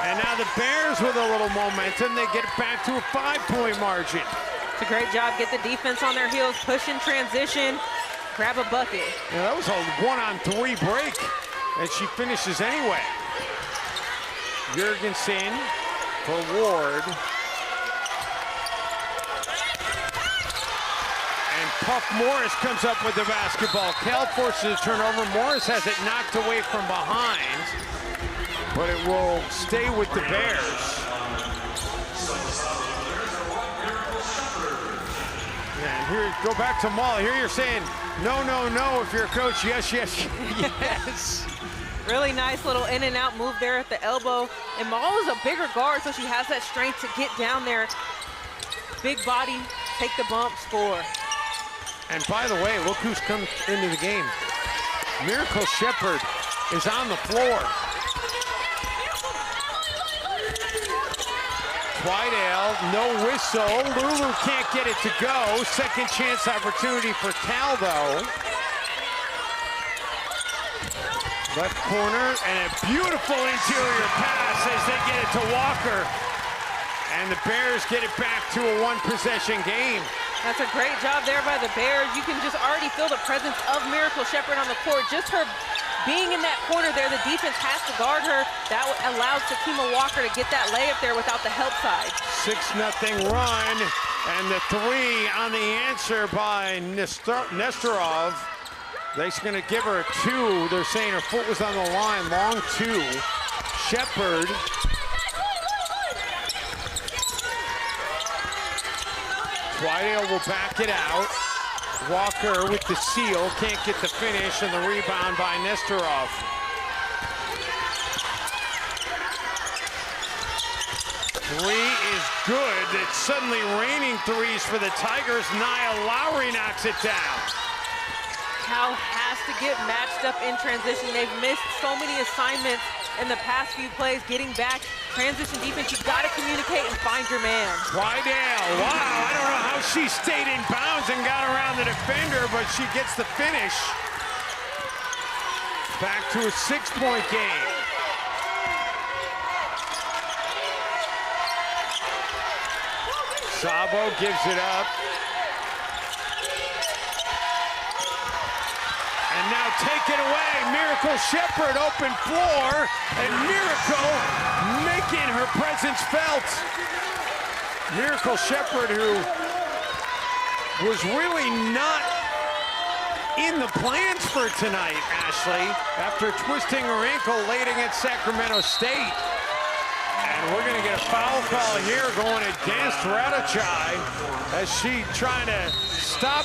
And now the Bears with a little momentum. They get it back to a 5-point margin. It's a great job. Get the defense on their heels, push in transition, grab a bucket. Yeah, that was a 1-on-3 break, and she finishes anyway. Jurgensen for Ward. And Puff Morris comes up with the basketball. Cal forces a turnover. Morris has it knocked away from behind, but it will stay with the Bears. And here, go back to Mull. Here you're saying, no, no, no. If you're a coach, yes, yes, yes. Really nice little in and out move there at the elbow. And Mull is a bigger guard, so she has that strength to get down there. Big body, take the bump, score. And by the way, look who's come into the game. Miracle Shepherd is on the floor. Twidale, no whistle. Lulu can't get it to go. Second chance opportunity for Cal, though. Left corner, and a beautiful interior pass as they get it to Walker. And the Bears get it back to a one-possession game. That's a great job there by the Bears. You can just already feel the presence of Miracle Shepherd on the court. Just her being in that corner there, the defense has to guard her. That allows Sakima Walker to get that layup there without the help side. 6-0 run, and the three on the answer by Nestorov. They're going to give her a 2. They're saying her foot was on the line. Long 2. Shepherd. Twidale will back it out. Walker with the seal. Can't get the finish, and the rebound by Nestorov. Three is good. It's suddenly raining threes for the Tigers. Nia Lowry knocks it down. Cal has to get matched up in transition. They've missed so many assignments in the past few plays. Getting back, transition defense, you've got to communicate and find your man. Twidale, wow, I don't know how she stayed in bounds and got around the defender, but she gets the finish. Back to a 6-point game. Sabo gives it up. And now take it away, Miracle Shepherd, open floor, and Miracle making her presence felt. Miracle Shepherd, who was really not in the plans for tonight, Ashley, after twisting her ankle late against Sacramento State. And we're gonna get a foul call here going against Radachai as she trying to stop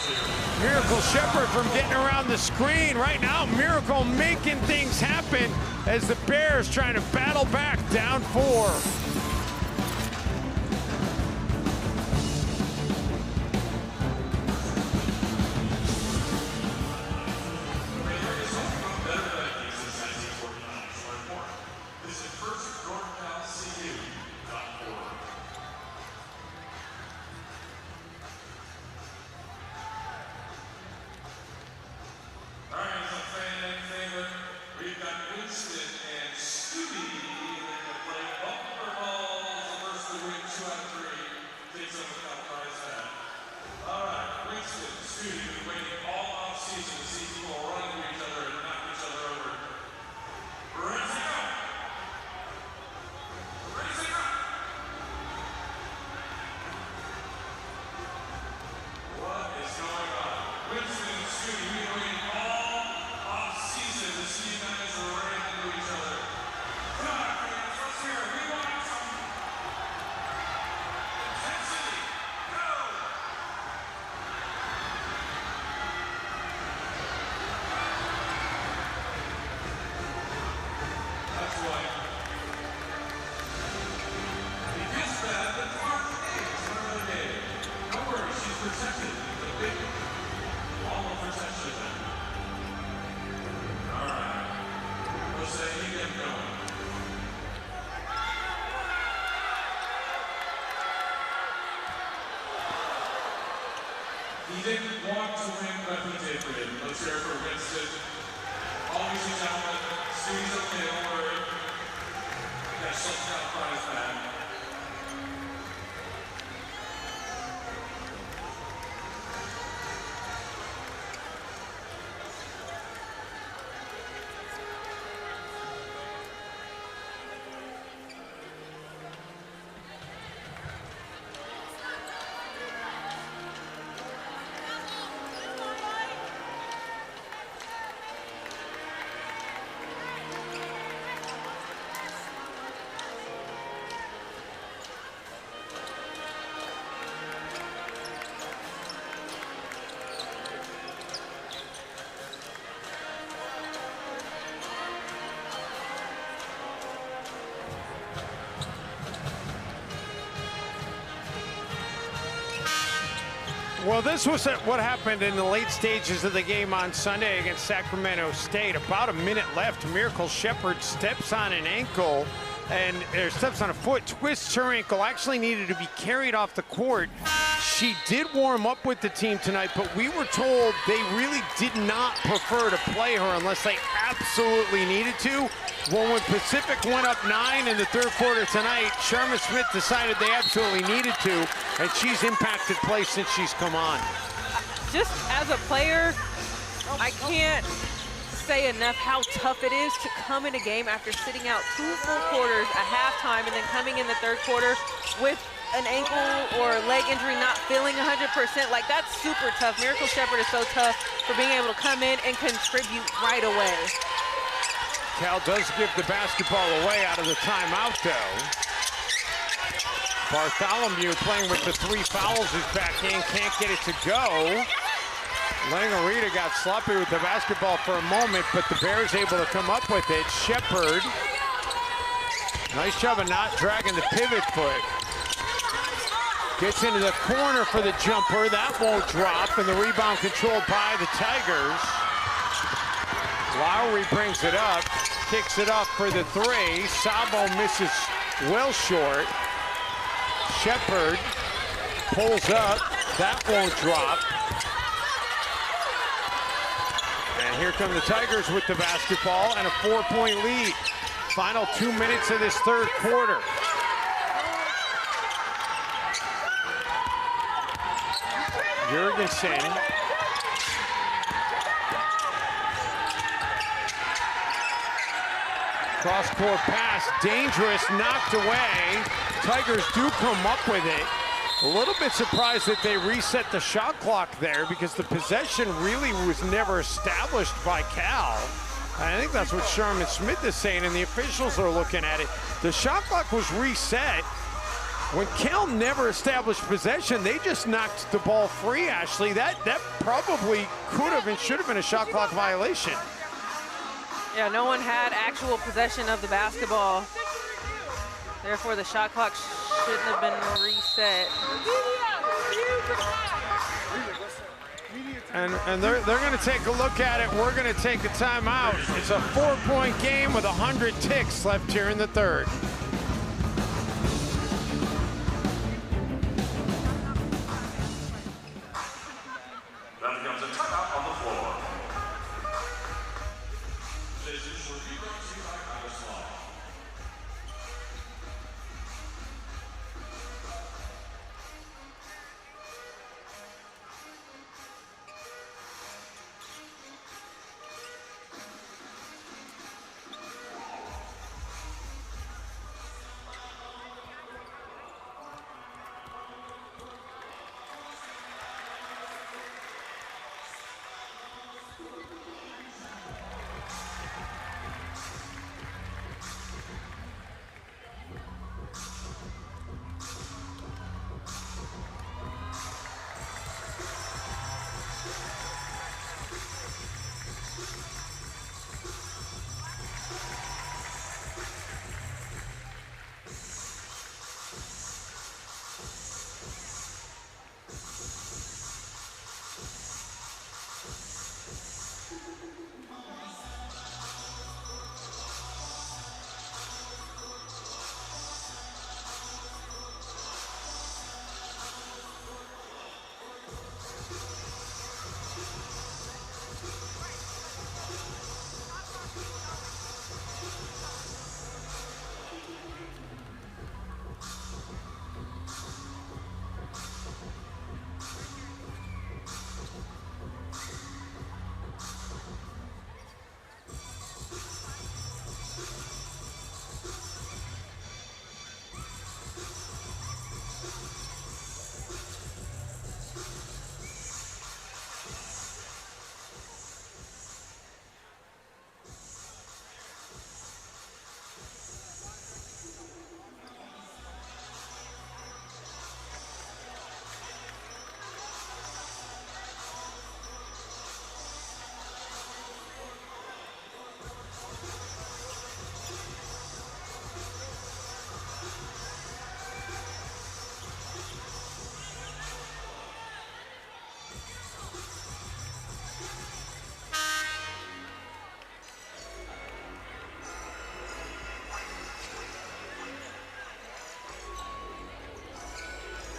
Miracle Shepherd from getting around the screen. Right now, Miracle making things happen as the Bears trying to battle back down 4. didn't want to win, but he did win. Let's hear it for Winston. Always a gentleman. Students of the order. Got something out prize bag. Well, this was what happened in the late stages of the game on Sunday against Sacramento State. About a minute left, Miracle Shepherd steps on an ankle or steps on a foot, twists her ankle, actually needed to be carried off the court. She did warm up with the team tonight, but we were told they really did not prefer to play her unless they absolutely needed to. Well, when Pacific went up 9 in the third quarter tonight, Charmin Smith decided they absolutely needed to, and she's impacted play since she's come on. Just as a player, I can't say enough how tough it is to come in a game after sitting out 2 full quarters at halftime and then coming in the third quarter with an ankle or leg injury not feeling 100%. Like, that's super tough. Miracle Shepherd is so tough for being able to come in and contribute right away. Cal does give the basketball away out of the timeout, though. Bartholomew playing with the 3 fouls is back in, can't get it to go. Langarita got sloppy with the basketball for a moment, but the Bears able to come up with it. Shepherd, nice job of not dragging the pivot foot. Gets into the corner for the jumper, that won't drop, and the rebound controlled by the Tigers. Lowry brings it up, kicks it up for the 3. Sabo misses well short. Shepherd pulls up, that won't drop. And here come the Tigers with the basketball and a 4-point lead. Final 2 minutes of this third quarter. Jurgensen. Cross-court pass, dangerous, knocked away. Tigers do come up with it. A little bit surprised that they reset the shot clock there because the possession really was never established by Cal. I think that's what Charmin Smith is saying, and the officials are looking at it. The shot clock was reset. When Cal never established possession, they just knocked the ball free, Ashley. That probably could have and should have been a shot clock violation. Yeah, no one had actual possession of the basketball. Therefore, the shot clock shouldn't have been reset. And they're going to take a look at it. We're going to take a timeout. It's a 4-point game with 100 ticks left here in the third. Then comes a timeout on the floor. Decisions will be brought to you by Haas Pavilion.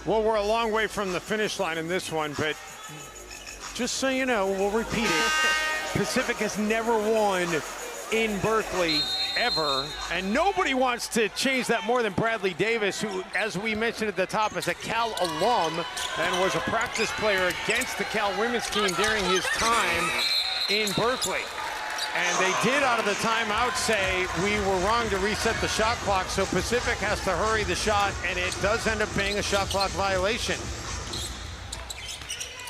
Well, we're a long way from the finish line in this one, but just so you know, we'll repeat it. Pacific has never won in Berkeley ever, and nobody wants to change that more than Bradley Davis, who, as we mentioned at the top, is a Cal alum and was a practice player against the Cal women's team during his time in Berkeley. And they did, out of the timeout, say we were wrong to reset the shot clock, so Pacific has to hurry the shot, and it does end up being a shot clock violation.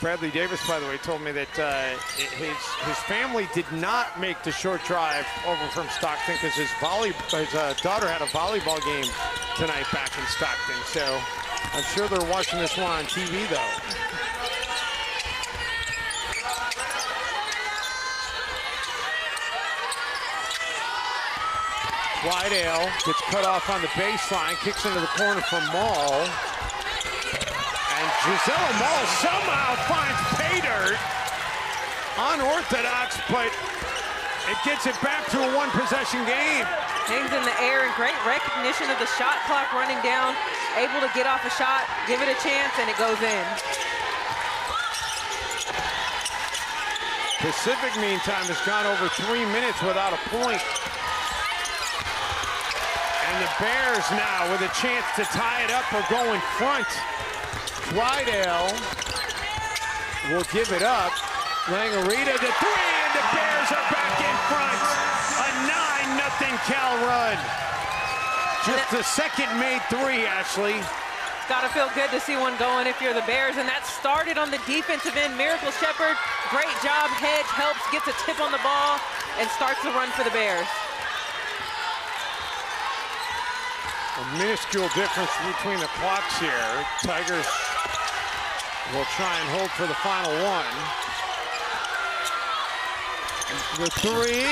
Bradley Davis, by the way, told me that his family did not make the short drive over from Stockton because his daughter had a volleyball game tonight back in Stockton. So I'm sure they're watching this one on TV, though. Twidale gets cut off on the baseline, kicks into the corner for Mall. And Gisela Mall somehow finds pay dirt. Unorthodox, but it gets it back to a one-possession game. Hangs in the air, and great recognition of the shot clock running down. Able to get off a shot, give it a chance, and it goes in. Pacific, meantime, has gone over 3 minutes without a point. And the Bears now with a chance to tie it up or go in front. Twidale will give it up. Langarita to three, and the Bears are back in front. A 9-0 Cal run. Just the second made three, Ashley. Gotta feel good to see one going if you're the Bears, and that started on the defensive end. Miracle Shepherd, great job. Hedge helps, gets a tip on the ball, and starts the run for the Bears. A minuscule difference between the clocks here. Tigers will try and hold for the final one. The three,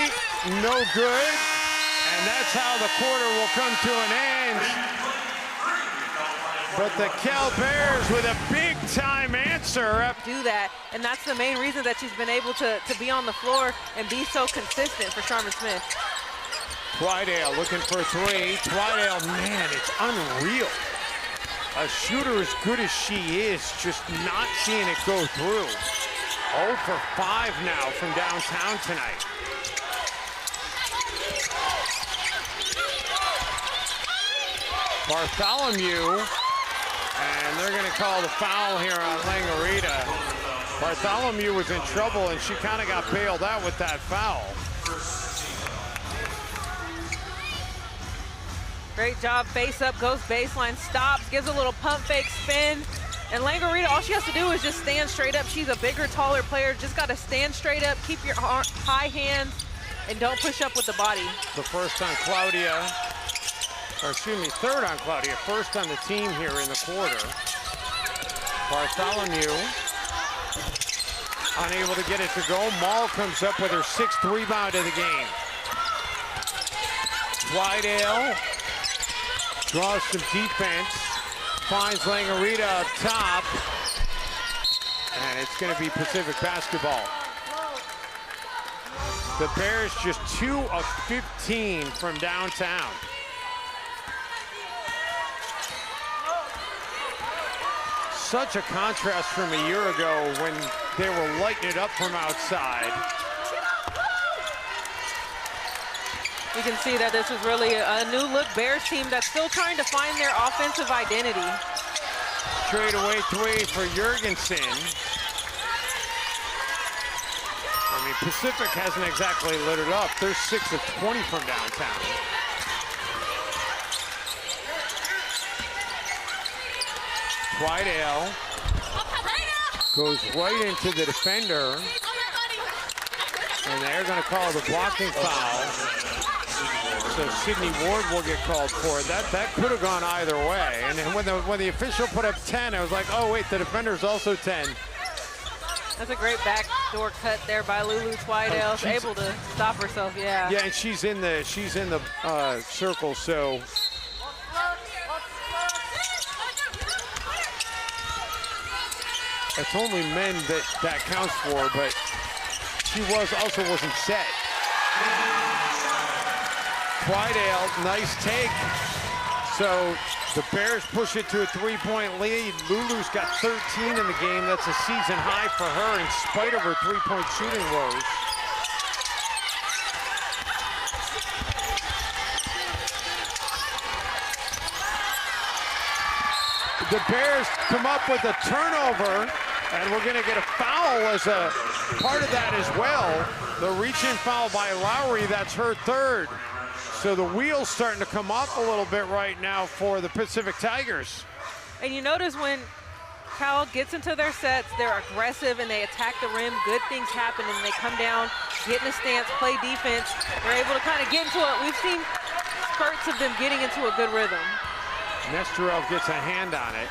no good. And that's how the quarter will come to an end. But the Cal Bears with a big-time answer. Do that, and that's the main reason that she's been able to be on the floor and be so consistent for Charmin Smith. Twidale looking for a three. Twidale, man, it's unreal. A shooter as good as she is, just not seeing it go through. 0 for 5 now from downtown tonight. Bartholomew, and they're going to call the foul here on Langarita. Bartholomew was in trouble, and she kind of got bailed out with that foul. Great job, face up, goes baseline, stops, gives a little pump fake spin. And Langarita, all she has to do is just stand straight up. She's a bigger, taller player, just got to stand straight up, keep your high hands, and don't push up with the body. The first on Claudia, or excuse me, third on Claudia, first on the team here in the quarter. Bartholomew, unable to get it to go. Mall comes up with her 6th rebound of the game. Twidale draws some defense, finds Langarita up top, and it's going to be Pacific basketball. The Bears just 2 of 15 from downtown. Such a contrast from a year ago when they were lighting it up from outside. You can see that this is really a new look Bears team that's still trying to find their offensive identity. Straight away three for Jurgensen. I mean, Pacific hasn't exactly lit it up. They're 6 of 20 from downtown. Twidale goes right into the defender. And they're going to call the blocking foul. So Sydney Ward will get called for it. That could have gone either way. And then when the official put up 10, I was like, oh wait, the defender's also 10. That's a great backdoor cut there by Lulu Twidale. She's able to stop herself, yeah. Yeah, and she's in the circle, so. It's only men that counts for, but she wasn't set. Twidale, nice take. So the Bears push it to a 3-point lead. Lulu's got 13 in the game. That's a season high for her in spite of her 3-point shooting woes. The Bears come up with a turnover, and we're going to get a foul as a part of that as well. The reach-in foul by Lowry, that's her third. So the wheel's starting to come off a little bit right now for the Pacific Tigers. And you notice when Cal gets into their sets, they're aggressive and they attack the rim. Good things happen, and they come down, get in a stance, play defense. They're able to kind of get into it. We've seen spurts of them getting into a good rhythm. Nesterov gets a hand on it.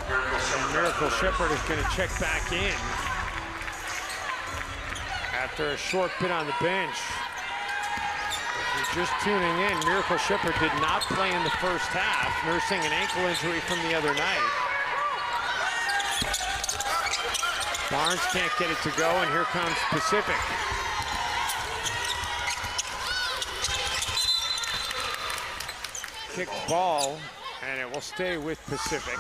And Miracle Shepherd is going to check back in after a short bit on the bench. If you're just tuning in, Miracle Shepherd did not play in the first half, nursing an ankle injury from the other night. Barnes can't get it to go, and here comes Pacific. Kick ball, and it will stay with Pacific.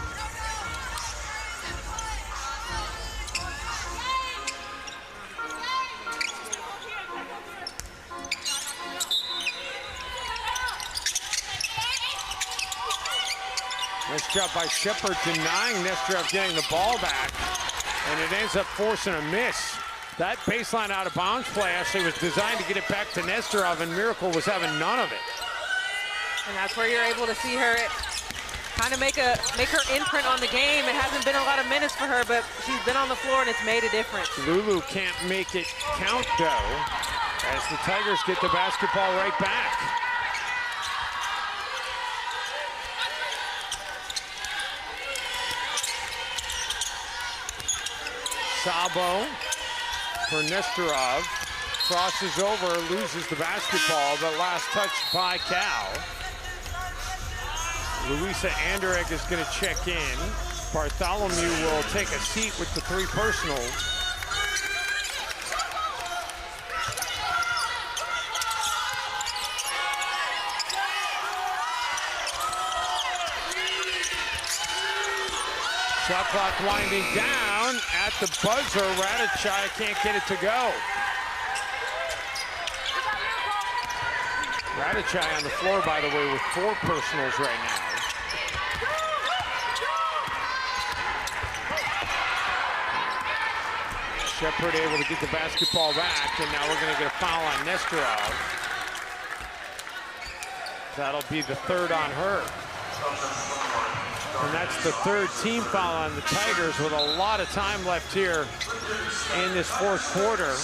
Nice job by Shepherd denying Nesterov getting the ball back, and it ends up forcing a miss. That baseline out of bounds play actually was designed to get it back to Nesterov, and Miracle was having none of it. And that's where you're able to see her kind of make her imprint on the game. It hasn't been a lot of minutes for her, but she's been on the floor and it's made a difference. Lulu can't make it count though, as the Tigers get the basketball right back. Sabo for Nesterov. Crosses over, loses the basketball, but last touch by Cal. Luisa Anderegg is going to check in. Bartholomew will take a seat with the three personals. Shot clock winding down. At the buzzer, Radachai can't get it to go. Radachai on the floor, by the way, with 4 personals right now. Shepherd able to get the basketball back, and now we're going to get a foul on Nesterov. That'll be the third on her. And that's the third team foul on the Tigers with a lot of time left here in this fourth quarter.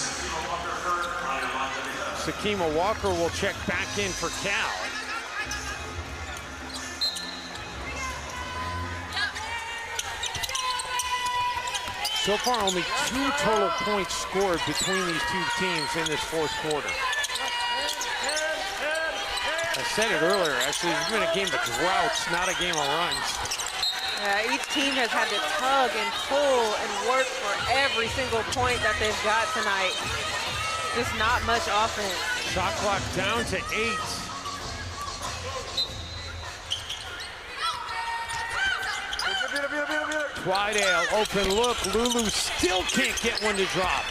Sakima Walker will check back in for Cal. So far, only 2 total points scored between these two teams in this fourth quarter. I said it earlier, actually, it's been a game of droughts, not a game of runs. Each team has had to tug and pull and work for every single point that they've got tonight. Just not much offense. Shot clock down to 8. Twidale, open look. Lulu still can't get one to drop.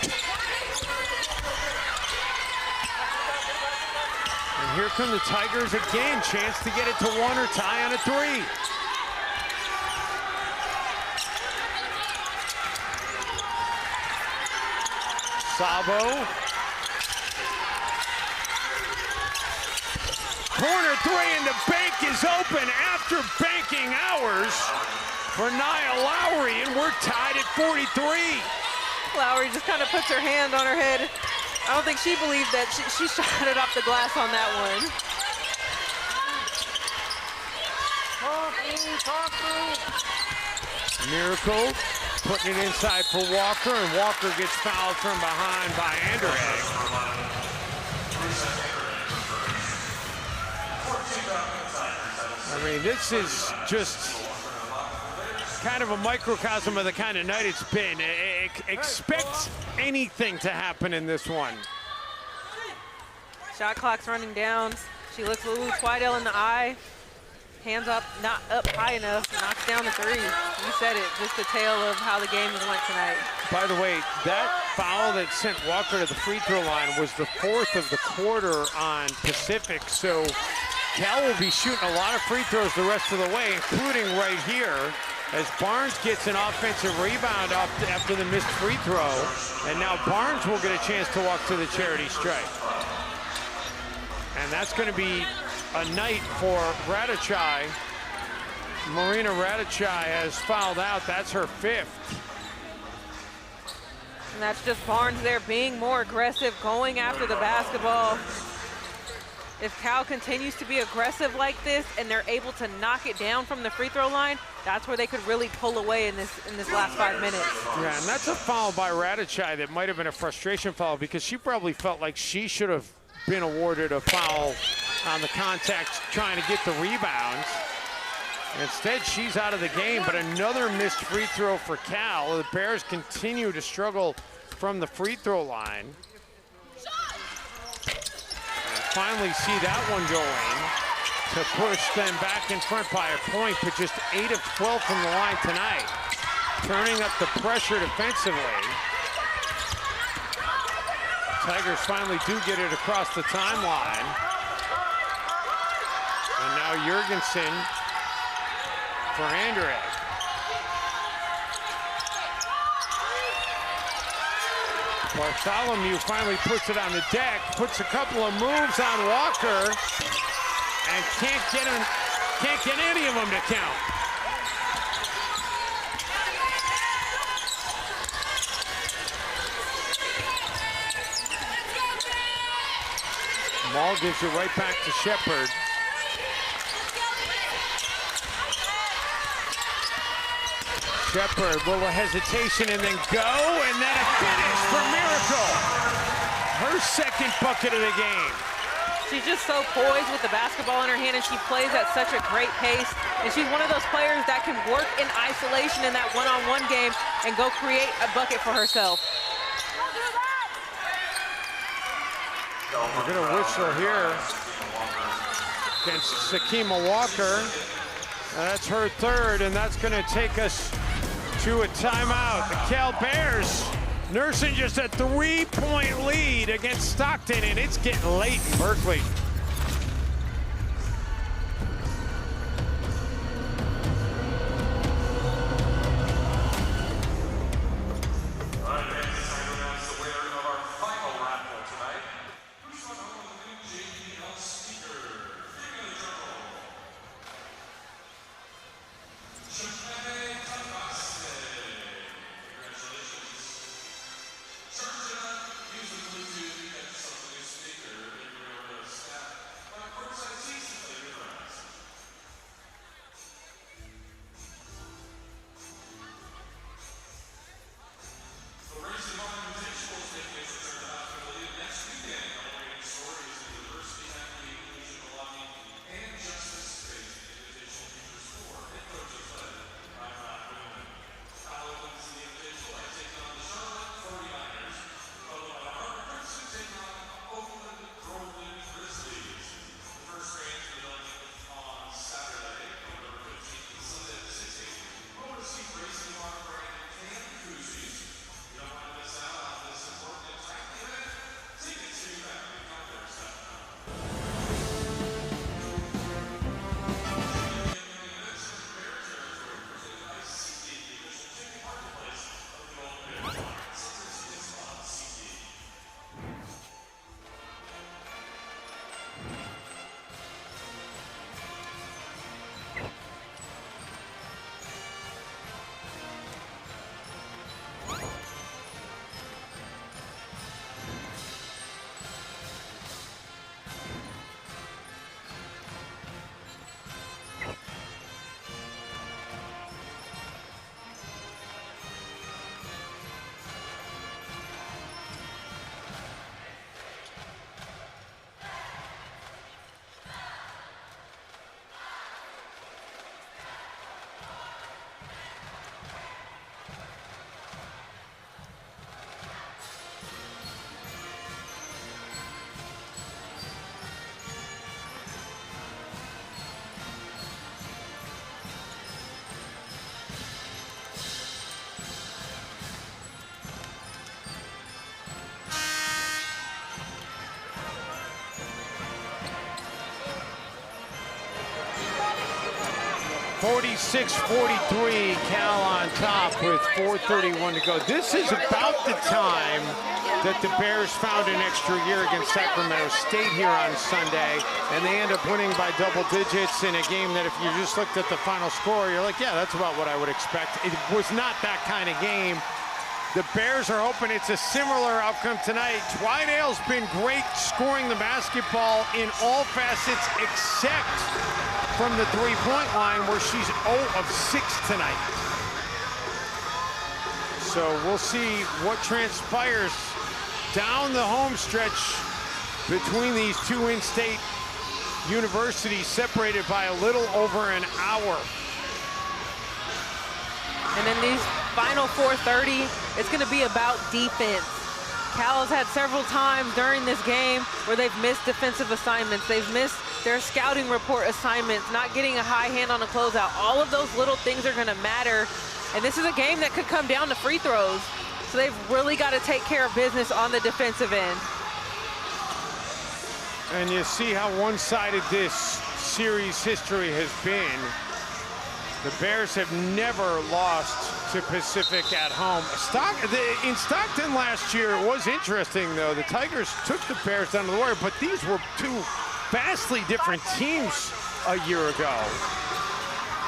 And here come the Tigers again. Chance to get it to 1 or tie on a 3. Sabo. Corner 3, and the bank is open after banking hours for Nia Lowry, and we're tied at 43. Lowry just kind of puts her hand on her head. I don't think she believed that she shot it off the glass on that one. Miracle putting it inside for Walker, and Walker gets fouled from behind by Anderegg. I mean, this is just kind of a microcosm of the kind of night it's been. Expect anything to happen in this one. Shot clock's running down. She looks Lulu Twidale in the eye. Hands up, not up high enough, knocks down the three. You said it, just a tale of how the game has went tonight. By the way, that foul that sent Walker to the free throw line was the 4th of the quarter on Pacific, so Cal will be shooting a lot of free throws the rest of the way, including right here, as Barnes gets an offensive rebound after the missed free throw, and now Barnes will get a chance to walk to the charity stripe. And that's going to be a night for Radachai. Marina Radachai has fouled out. That's her 5th. And that's just Barnes there being more aggressive, going after the basketball. If Cal continues to be aggressive like this and they're able to knock it down from the free throw line, that's where they could really pull away in this last 5 minutes. Yeah, and that's a foul by Radachai that might have been a frustration foul because she probably felt like she should have been awarded a foul on the contact trying to get the rebounds. Instead, she's out of the game, but another missed free throw for Cal. The Bears continue to struggle from the free throw line. And finally see that one going to push them back in front by a point, but just 8 of 12 from the line tonight. Turning up the pressure defensively. Tigers finally do get it across the timeline. And now Jurgensen for Andre. Bartholomew finally puts it on the deck, puts a couple of moves on Walker, and can't get any of them to count. Maul gives it right back to Shepard. Shepard, little hesitation and then go, and then a finish for Miracle. Her 2nd bucket of the game. She's just so poised with the basketball in her hand, and she plays at such a great pace. And she's one of those players that can work in isolation in that one-on-one game and go create a bucket for herself. We're gonna whistle here against Sakima Walker. That's her 3rd, and that's gonna take us to a timeout. The Cal Bears nursing just a 3-point lead against Stockton, and it's getting late in Berkeley. 46-43, Cal on top with 4:31 to go. This is about the time that the Bears found an extra year against Sacramento State here on Sunday, and they end up winning by double digits in a game that if you just looked at the final score, you're like, yeah, that's about what I would expect. It was not that kind of game. The Bears are hoping it's a similar outcome tonight. Twidale's been great scoring the basketball in all facets except from the three-point line, where she's 0 of 6 tonight. So we'll see what transpires down the home stretch between these two in-state universities, separated by a little over an hour. And in these final 4:30, it's going to be about defense. Cal has had several times during this game where they've missed defensive assignments. They've missed their scouting report assignments, not getting a high hand on a closeout. All of those little things are going to matter. And this is a game that could come down to free throws. So they've really got to take care of business on the defensive end. And you see how one-sided this series history has been. The Bears have never lost to Pacific at home. In Stockton last year, it was interesting, though. The Tigers took the Bears down to the wire, but these were two vastly different teams a year ago.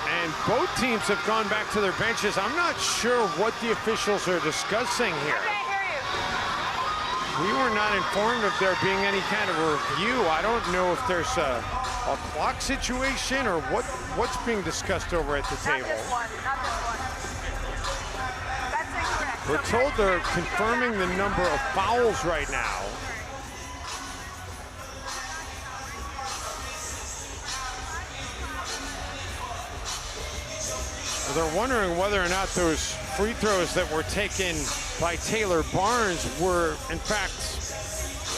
And both teams have gone back to their benches. I'm not sure what the officials are discussing here. We were not informed of there being any kind of review. I don't know if there's a clock situation or what's being discussed over at the table. Not this one, not this one. That's incorrect. We're told they're confirming the number of fouls right now. They're wondering whether or not those free throws that were taken by Taylor Barnes were, in fact,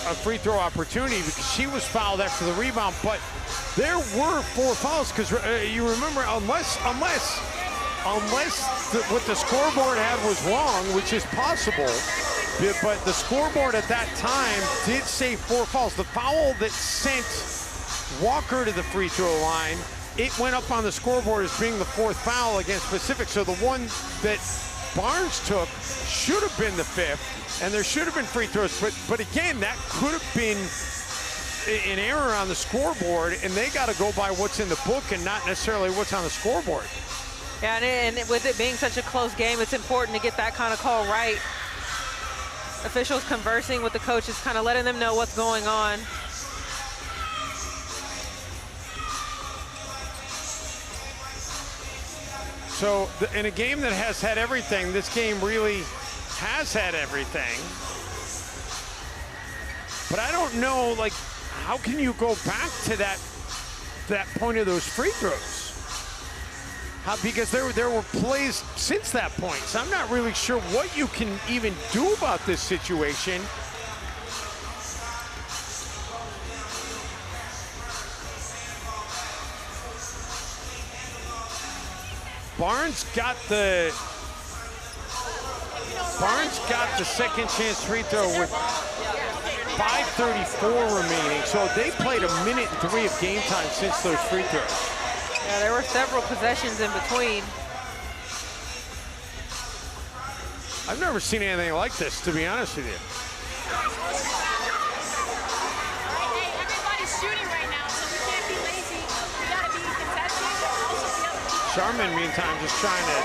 a free throw opportunity, because she was fouled after the rebound. But there were 4 fouls, because you remember, unless what the scoreboard had was wrong, which is possible, but the scoreboard at that time did say 4 fouls. The foul that sent Walker to the free throw line, it went up on the scoreboard as being the 4th foul against Pacific. So the one that Barnes took should have been the 5th, and there should have been free throws. But again, that could have been an error on the scoreboard, and they got to go by what's in the book and not necessarily what's on the scoreboard. Yeah, and with it being such a close game, it's important to get that kind of call right. Officials conversing with the coaches, kind of letting them know what's going on. So in a game that has had everything, this game really has had everything. But I don't know, like, how can you go back to that point of those free throws? Because there were plays since that point. So I'm not really sure what you can even do about this situation. Barnes got the second chance free throw with 5:34 remaining. So they played 1 minute and 3 of game time since those free throws. Yeah, there were several possessions in between. I've never seen anything like this, to be honest with you. Everybody's shooting right now, so we can't be lazy. We gotta be contesting, but also the other team. Charmin, meantime, just trying to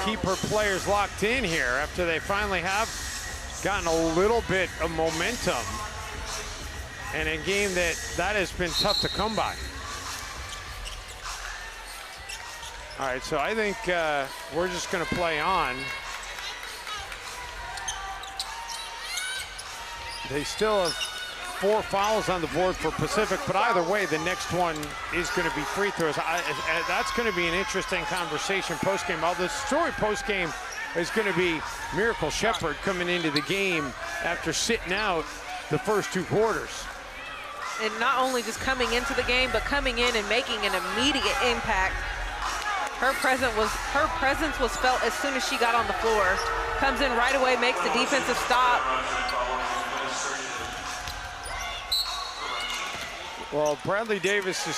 keep her players locked in here after they finally have gotten a little bit of momentum. And a game that has been tough to come by. All right, so I think we're just going to play on. They still have 4 fouls on the board for Pacific, but either way, the next one is going to be free throws. That's going to be an interesting conversation post-game. The story post-game is going to be Miracle Shepherd coming into the game after sitting out the first 2 quarters. And not only just coming into the game, but coming in and making an immediate impact. Her presence was felt as soon as she got on the floor. Comes in right away, makes the defensive stop. Well, Bradley Davis is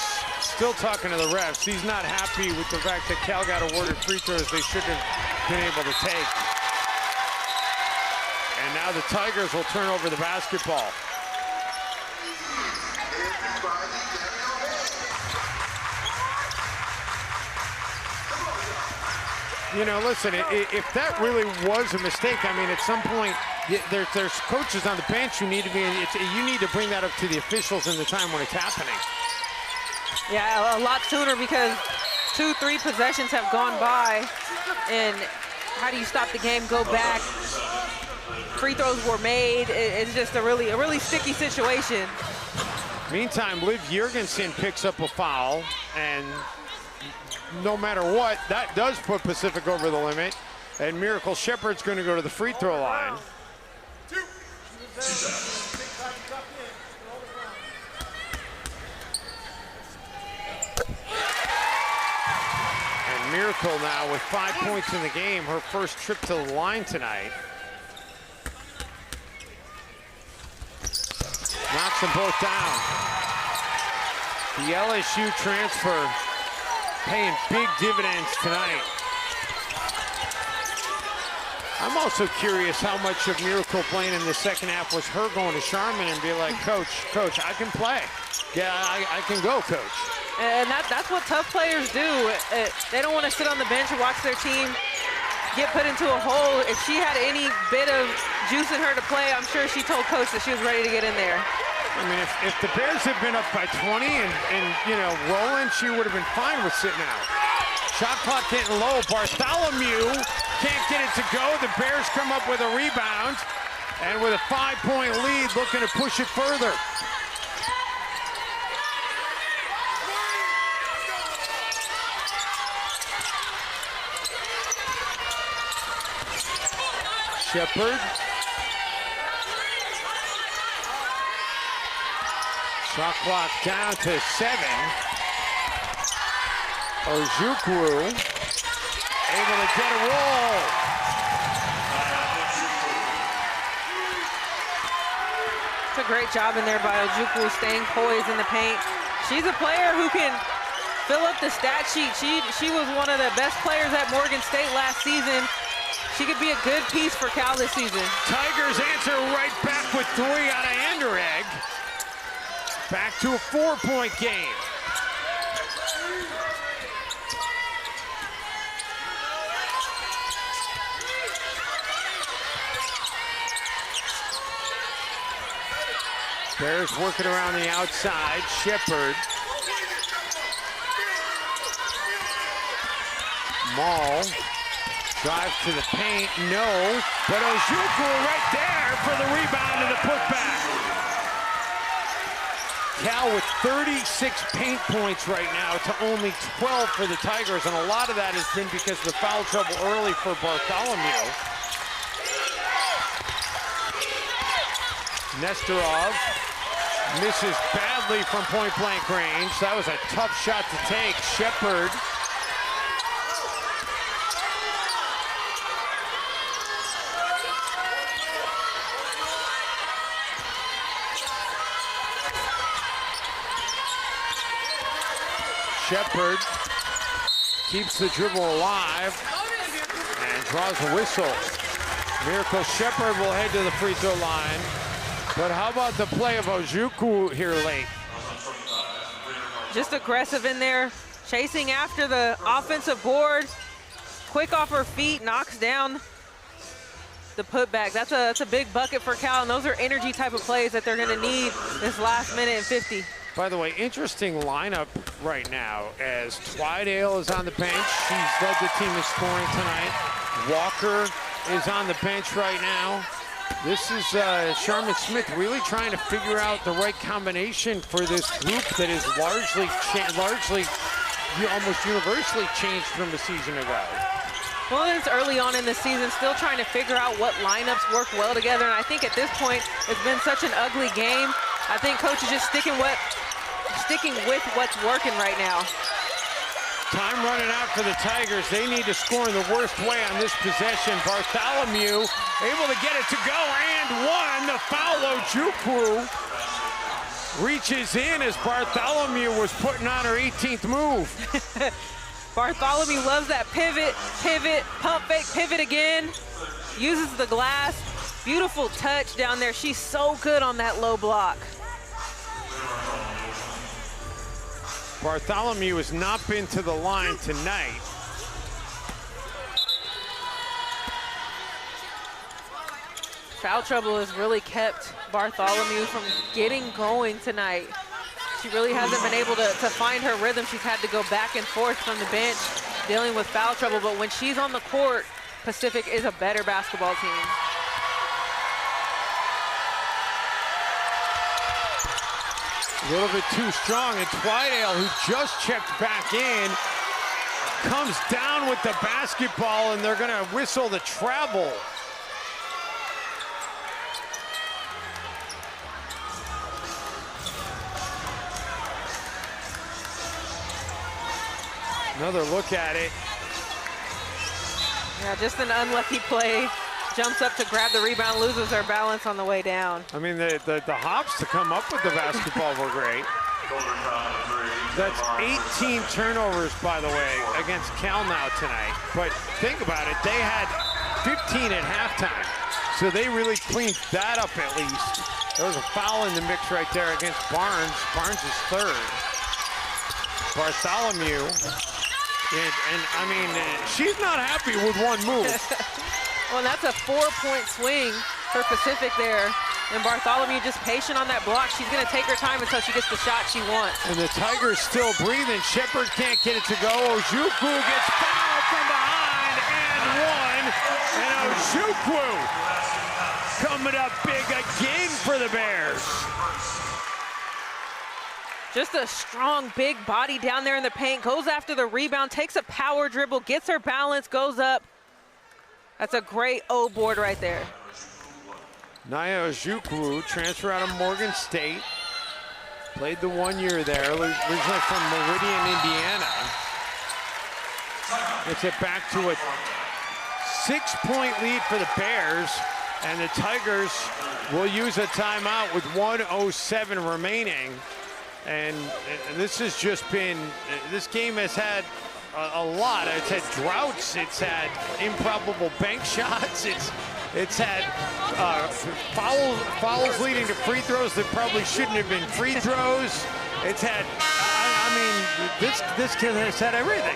still talking to the refs. He's not happy with the fact that Cal got awarded free throws they shouldn't have been able to take. And now the Tigers will turn over the basketball. You know, listen, if that really was a mistake, I mean, at some point, there's coaches on the bench who need to be, you need to bring that up to the officials in the time when it's happening. Yeah, a lot sooner, because 2-3 possessions have gone by, and how do you stop the game, go back? Free throws were made. It's just a really sticky situation. Meantime, Liv Jurgensen picks up a foul, and no matter what, that does put Pacific over the limit, and Miracle Shepherd's going to go to the free throw line. And Miracle now with 5 points in the game, her first trip to the line tonight. Knocks them both down. The LSU transfer paying big dividends tonight. I'm also curious how much of Miracle playing in the second half was her going to Charmin and be like, Coach, I can play. Yeah, I can go, Coach. And that's what tough players do. They don't want to sit on the bench and watch their team get put into a hole. If she had any bit of juice in her to play, I'm sure she told Coach that she was ready to get in there. I mean, if the Bears had been up by 20 and you know, rolling, she would have been fine with sitting out. Shot clock getting low. Bartholomew can't get it to go. The Bears come up with a rebound, and with a 5-point lead, looking to push it further. Shepherd. Shot clock down to 7. Ojukwu able to get a roll. It's a great job in there by Ojukwu, staying poised in the paint. She's a player who can fill up the stat sheet. She was one of the best players at Morgan State last season. She could be a good piece for Cal this season. Tigers answer right back with 3 out of Anderegg. Back to a 4-point game. Bears working around the outside. Shepherd. Maul. Drive to the paint. No. But Ojukwu right there for the rebound and the putback. Cal with 36 paint points right now to only 12 for the Tigers, and a lot of that has been because of the foul trouble early for Bartholomew. Nestorov misses badly from point-blank range. That was a tough shot to take. Shepherd. Shepherd keeps the dribble alive and draws a whistle. Miracle Shepherd will head to the free throw line. But how about the play of Ojukwu here late? Just aggressive in there, chasing after the offensive board. Quick off her feet, knocks down the putback. That's a big bucket for Cal, and those are energy type of plays that they're gonna need this last minute and 50. By the way, interesting lineup right now as Twidale is on the bench. She's led the team in scoring tonight. Walker is on the bench right now. This is Charmin Smith really trying to figure out the right combination for this group that is largely almost universally changed from a season ago. Well, it's early on in the season, still trying to figure out what lineups work well together. And I think at this point, it's been such an ugly game. I think Coach is just sticking with what's working right now. Time running out for the Tigers. They need to score in the worst way on this possession. Bartholomew able to get it to go, and one. The foul, Ojukwu. reaches in as Bartholomew was putting on her 18th move. Bartholomew loves that pivot, pump fake, pivot again. Uses the glass. Beautiful touch down there. She's so good on that low block. Bartholomew has not been to the line tonight. Foul trouble has really kept Bartholomew from getting going tonight. She really hasn't been able to find her rhythm. She's had to go back and forth from the bench dealing with foul trouble, but when she's on the court, Pacific is a better basketball team. A little bit too strong, and Twidale, who just checked back in, comes down with the basketball, and they're gonna whistle the travel. Another look at it. Yeah, just an unlucky play. Jumps up to grab the rebound, loses her balance on the way down. I mean, the hops to come up with the basketball were great. That's 18 turnovers, by the way, against Cal now tonight. But think about it, they had 15 at halftime. So they really cleaned that up at least. There was a foul in the mix right there against Barnes. Barnes is third. Bartholomew. And I mean, she's not happy with one move. Well, that's a 4-point swing for Pacific there. And Bartholomew just patient on that block. She's going to take her time until she gets the shot she wants. And the Tigers still breathing. Shepherd can't get it to go. Ojukwu gets fouled from behind and one. And Ojukwu coming up big again for the Bears. Just a strong, big body down there in the paint. Goes after the rebound, takes a power dribble, gets her balance, goes up. That's a great O board right there. Naya Ojukwu, transfer out of Morgan State. Played the 1 year there, originally from Meridian, Indiana. Gets it back to a 6-point lead for the Bears. And the Tigers will use a timeout with 1:07 remaining. And this has just been, this game has had a lot. It's had droughts, it's had improbable bank shots, it's had fouls leading to free throws that probably shouldn't have been free throws. It's had, I mean, this kid has had everything.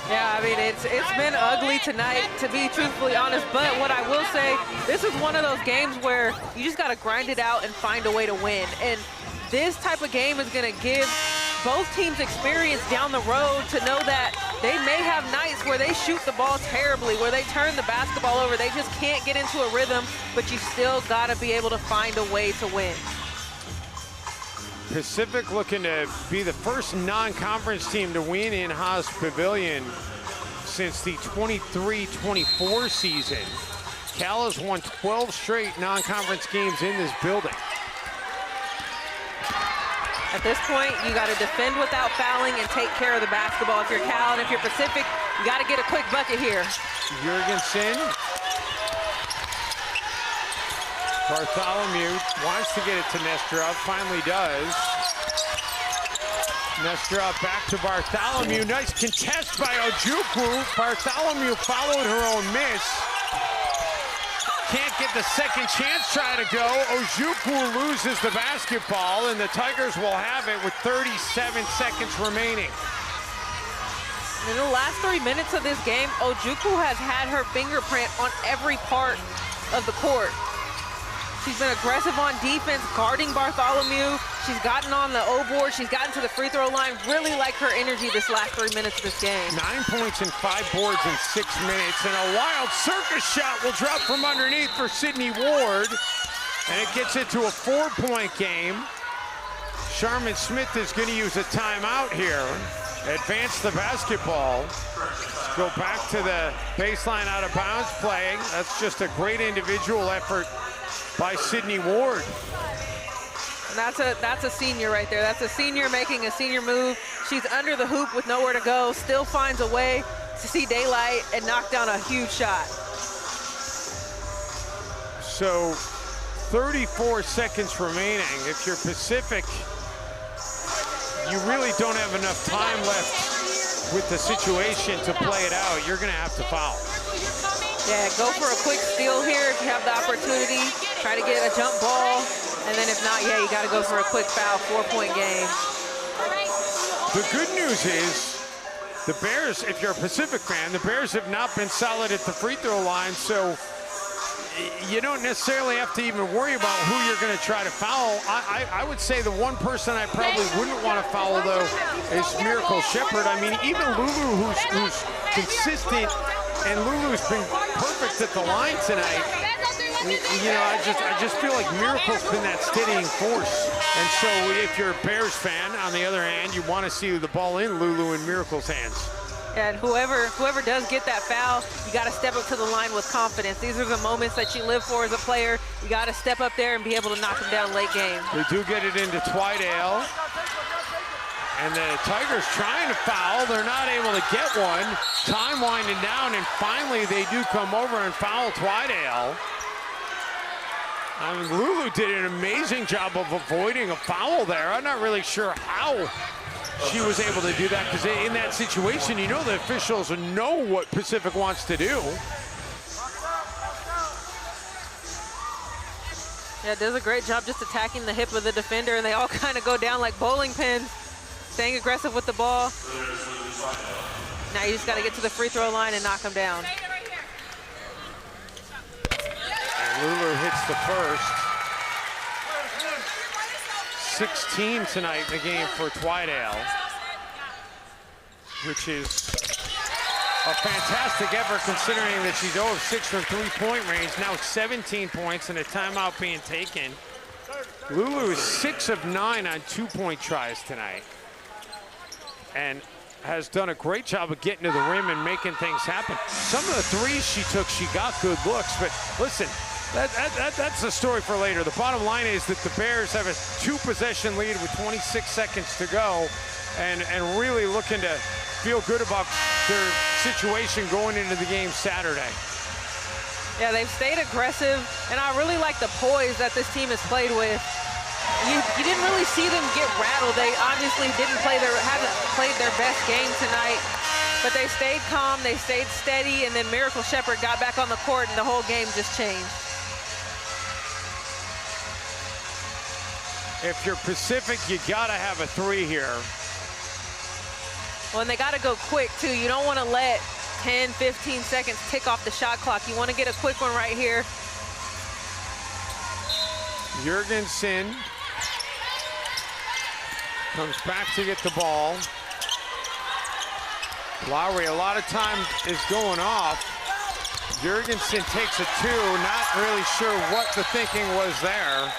Yeah, I mean, it's been ugly tonight, to be truthfully honest, but what I will say, this is one of those games where you just got to grind it out and find a way to win. And this type of game is going to give both teams experience down the road to know that they may have nights where they shoot the ball terribly, where they turn the basketball over. They just can't get into a rhythm, but you still got to be able to find a way to win. Pacific looking to be the first non-conference team to win in Haas Pavilion since the 23-24 season. Cal has won 12 straight non-conference games in this building. At this point, you got to defend without fouling and take care of the basketball if you're Cal. And if you're Pacific, you got to get a quick bucket here. Jurgensen. Bartholomew wants to get it to Nesterov, finally does. Nesterov back to Bartholomew. Nice contest by Ojukwu. Bartholomew followed her own miss. Can't get the second chance try to go. Ojukwu loses the basketball, and the Tigers will have it with 37 seconds remaining. In the last 3 minutes of this game, Ojukwu has had her fingerprint on every part of the court. She's been aggressive on defense, guarding Bartholomew. She's gotten on the O board. She's gotten to the free throw line. Really like her energy this last 3 minutes of this game. 9 points and 5 boards in 6 minutes. And a wild circus shot will drop from underneath for Sydney Ward. And it gets it to a 4-point game. Charmin Smith is going to use a timeout here. Advance the basketball. Go back to the baseline out of bounds play. That's just a great individual effort by Sydney Ward. And that's a senior right there. That's a senior making a senior move. She's under the hoop with nowhere to go, still finds a way to see daylight and knock down a huge shot. So 34 seconds remaining. If you're Pacific, you really don't have enough time left with the situation to play it out, you're going to have to foul. Yeah, go for a quick steal here if you have the opportunity. Try to get a jump ball. And then if not, yeah, you got to go for a quick foul, 4-point game. The good news is the Bears, if you're a Pacific fan, the Bears have not been solid at the free throw line, so you don't necessarily have to even worry about who you're going to try to foul. I would say the one person I probably wouldn't want to foul, though, is Miracle Shepherd. I mean, even Lulu, who's consistent, and Lulu's been perfect at the line tonight. You know, I just feel like Miracle's been that steadying force. And so if you're a Bears fan, on the other hand, you want to see the ball in Lulu and Miracle's hands. Yeah, and whoever does get that foul, you got to step up to the line with confidence. These are the moments that you live for as a player. You got to step up there and be able to knock them down late game. They do get it into Twidale. And the Tigers trying to foul. They're not able to get one. Time winding down, and finally they do come over and foul Twidale. I mean, Lulu did an amazing job of avoiding a foul there. I'm not really sure how she was able to do that, because in that situation, you know the officials know what Pacific wants to do. Yeah, does a great job just attacking the hip of the defender, and they all kind of go down like bowling pins, staying aggressive with the ball. Now you just got to get to the free throw line and knock them down. Lulu hits the first. 16 tonight in the game for Twidale, which is a fantastic effort considering that she's 0 of 6 from three-point range. Now 17 points and a timeout being taken. Lulu is 6 of 9 on two-point tries tonight, and has done a great job of getting to the rim and making things happen. Some of the threes she took, she got good looks, but listen, that's the story for later. The bottom line is that the Bears have a 2-possession lead with 26 seconds to go, and really looking to feel good about their situation going into the game Saturday. Yeah, they've stayed aggressive, and I really like the poise that this team has played with. You didn't really see them get rattled. They obviously haven't played their best game tonight, but they stayed calm, they stayed steady, and then Miracle Shepherd got back on the court, and the whole game just changed. If you're Pacific, you gotta have a 3 here. Well, and they gotta go quick too. You don't wanna let 10, 15 seconds tick off the shot clock. You wanna get a quick one right here. Jurgensen comes back to get the ball. Lowry, a lot of time is going off. Jurgensen takes a 2, not really sure what the thinking was there.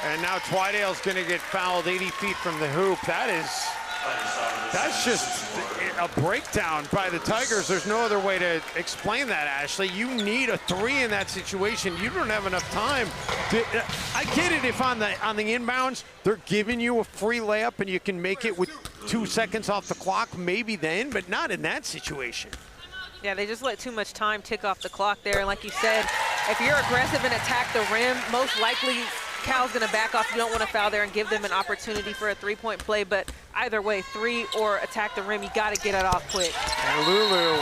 And now Twidale's going to get fouled 80 feet from the hoop. That's just a breakdown by the Tigers. There's no other way to explain that, Ashley. You need a 3 in that situation. You don't have enough time. I get it if on the inbounds, they're giving you a free layup and you can make it with 2 seconds off the clock, maybe then, but not in that situation. Yeah, they just let too much time tick off the clock there. And like you said, if you're aggressive and attack the rim, most likely Cal's going to back off. You don't want to foul there and give them an opportunity for a 3-point play, but either way, 3 or attack the rim, you got to get it off quick. And Lulu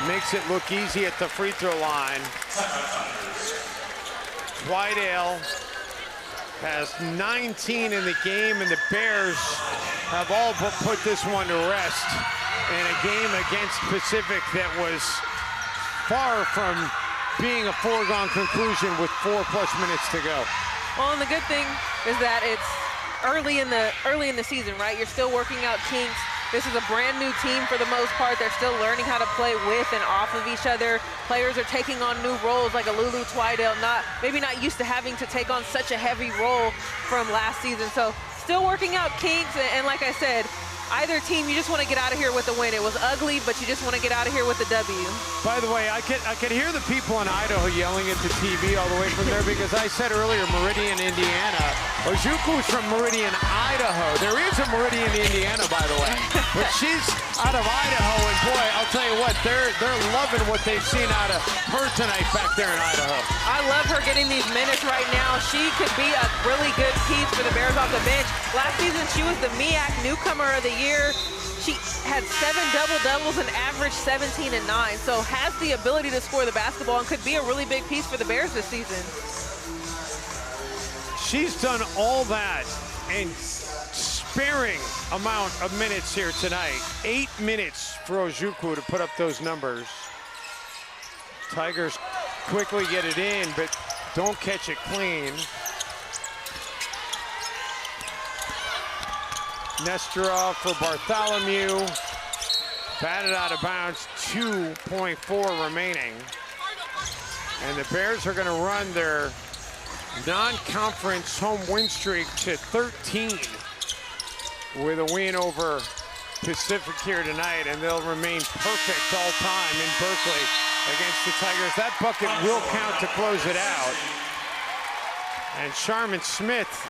makes it look easy at the free throw line. Twidale has 19 in the game, and the Bears have all but put this one to rest in a game against Pacific that was far from being a foregone conclusion with 4+ minutes to go. Well, and the good thing is that it's early in the season, right? You're still working out kinks. This is a brand new team for the most part. They're still learning how to play with and off of each other. Players are taking on new roles, like a Lulu Twidale, maybe not used to having to take on such a heavy role from last season. So still working out kinks, and like I said, either team, you just want to get out of here with a win. It was ugly, but you just want to get out of here with a W. By the way, I could hear the people in Idaho yelling at the TV all the way from there, because I said earlier Meridian, Indiana. Ojukwu is from Meridian, Idaho. There is a Meridian, Indiana, by the way. But she's out of Idaho, and boy, I'll tell you what, they're loving what they've seen out of her tonight back there in Idaho. I love her getting these minutes right now. She could be a really good piece for the Bears off the bench. Last season, she was the MEAC Newcomer of the Year. She had 7 double-doubles and averaged 17 and 9, so has the ability to score the basketball and could be a really big piece for the Bears this season. She's done all that and sparing amount of minutes here tonight. 8 minutes for Ojukwu to put up those numbers. Tigers quickly get it in, but don't catch it clean. Nesterov for Bartholomew. Batted out of bounds, 2.4 remaining. And the Bears are going to run their non-conference home win streak to 13 with a win over Pacific here tonight, and they'll remain perfect all time in Berkeley against the Tigers. That bucket will count to close it out. And Charmin Smith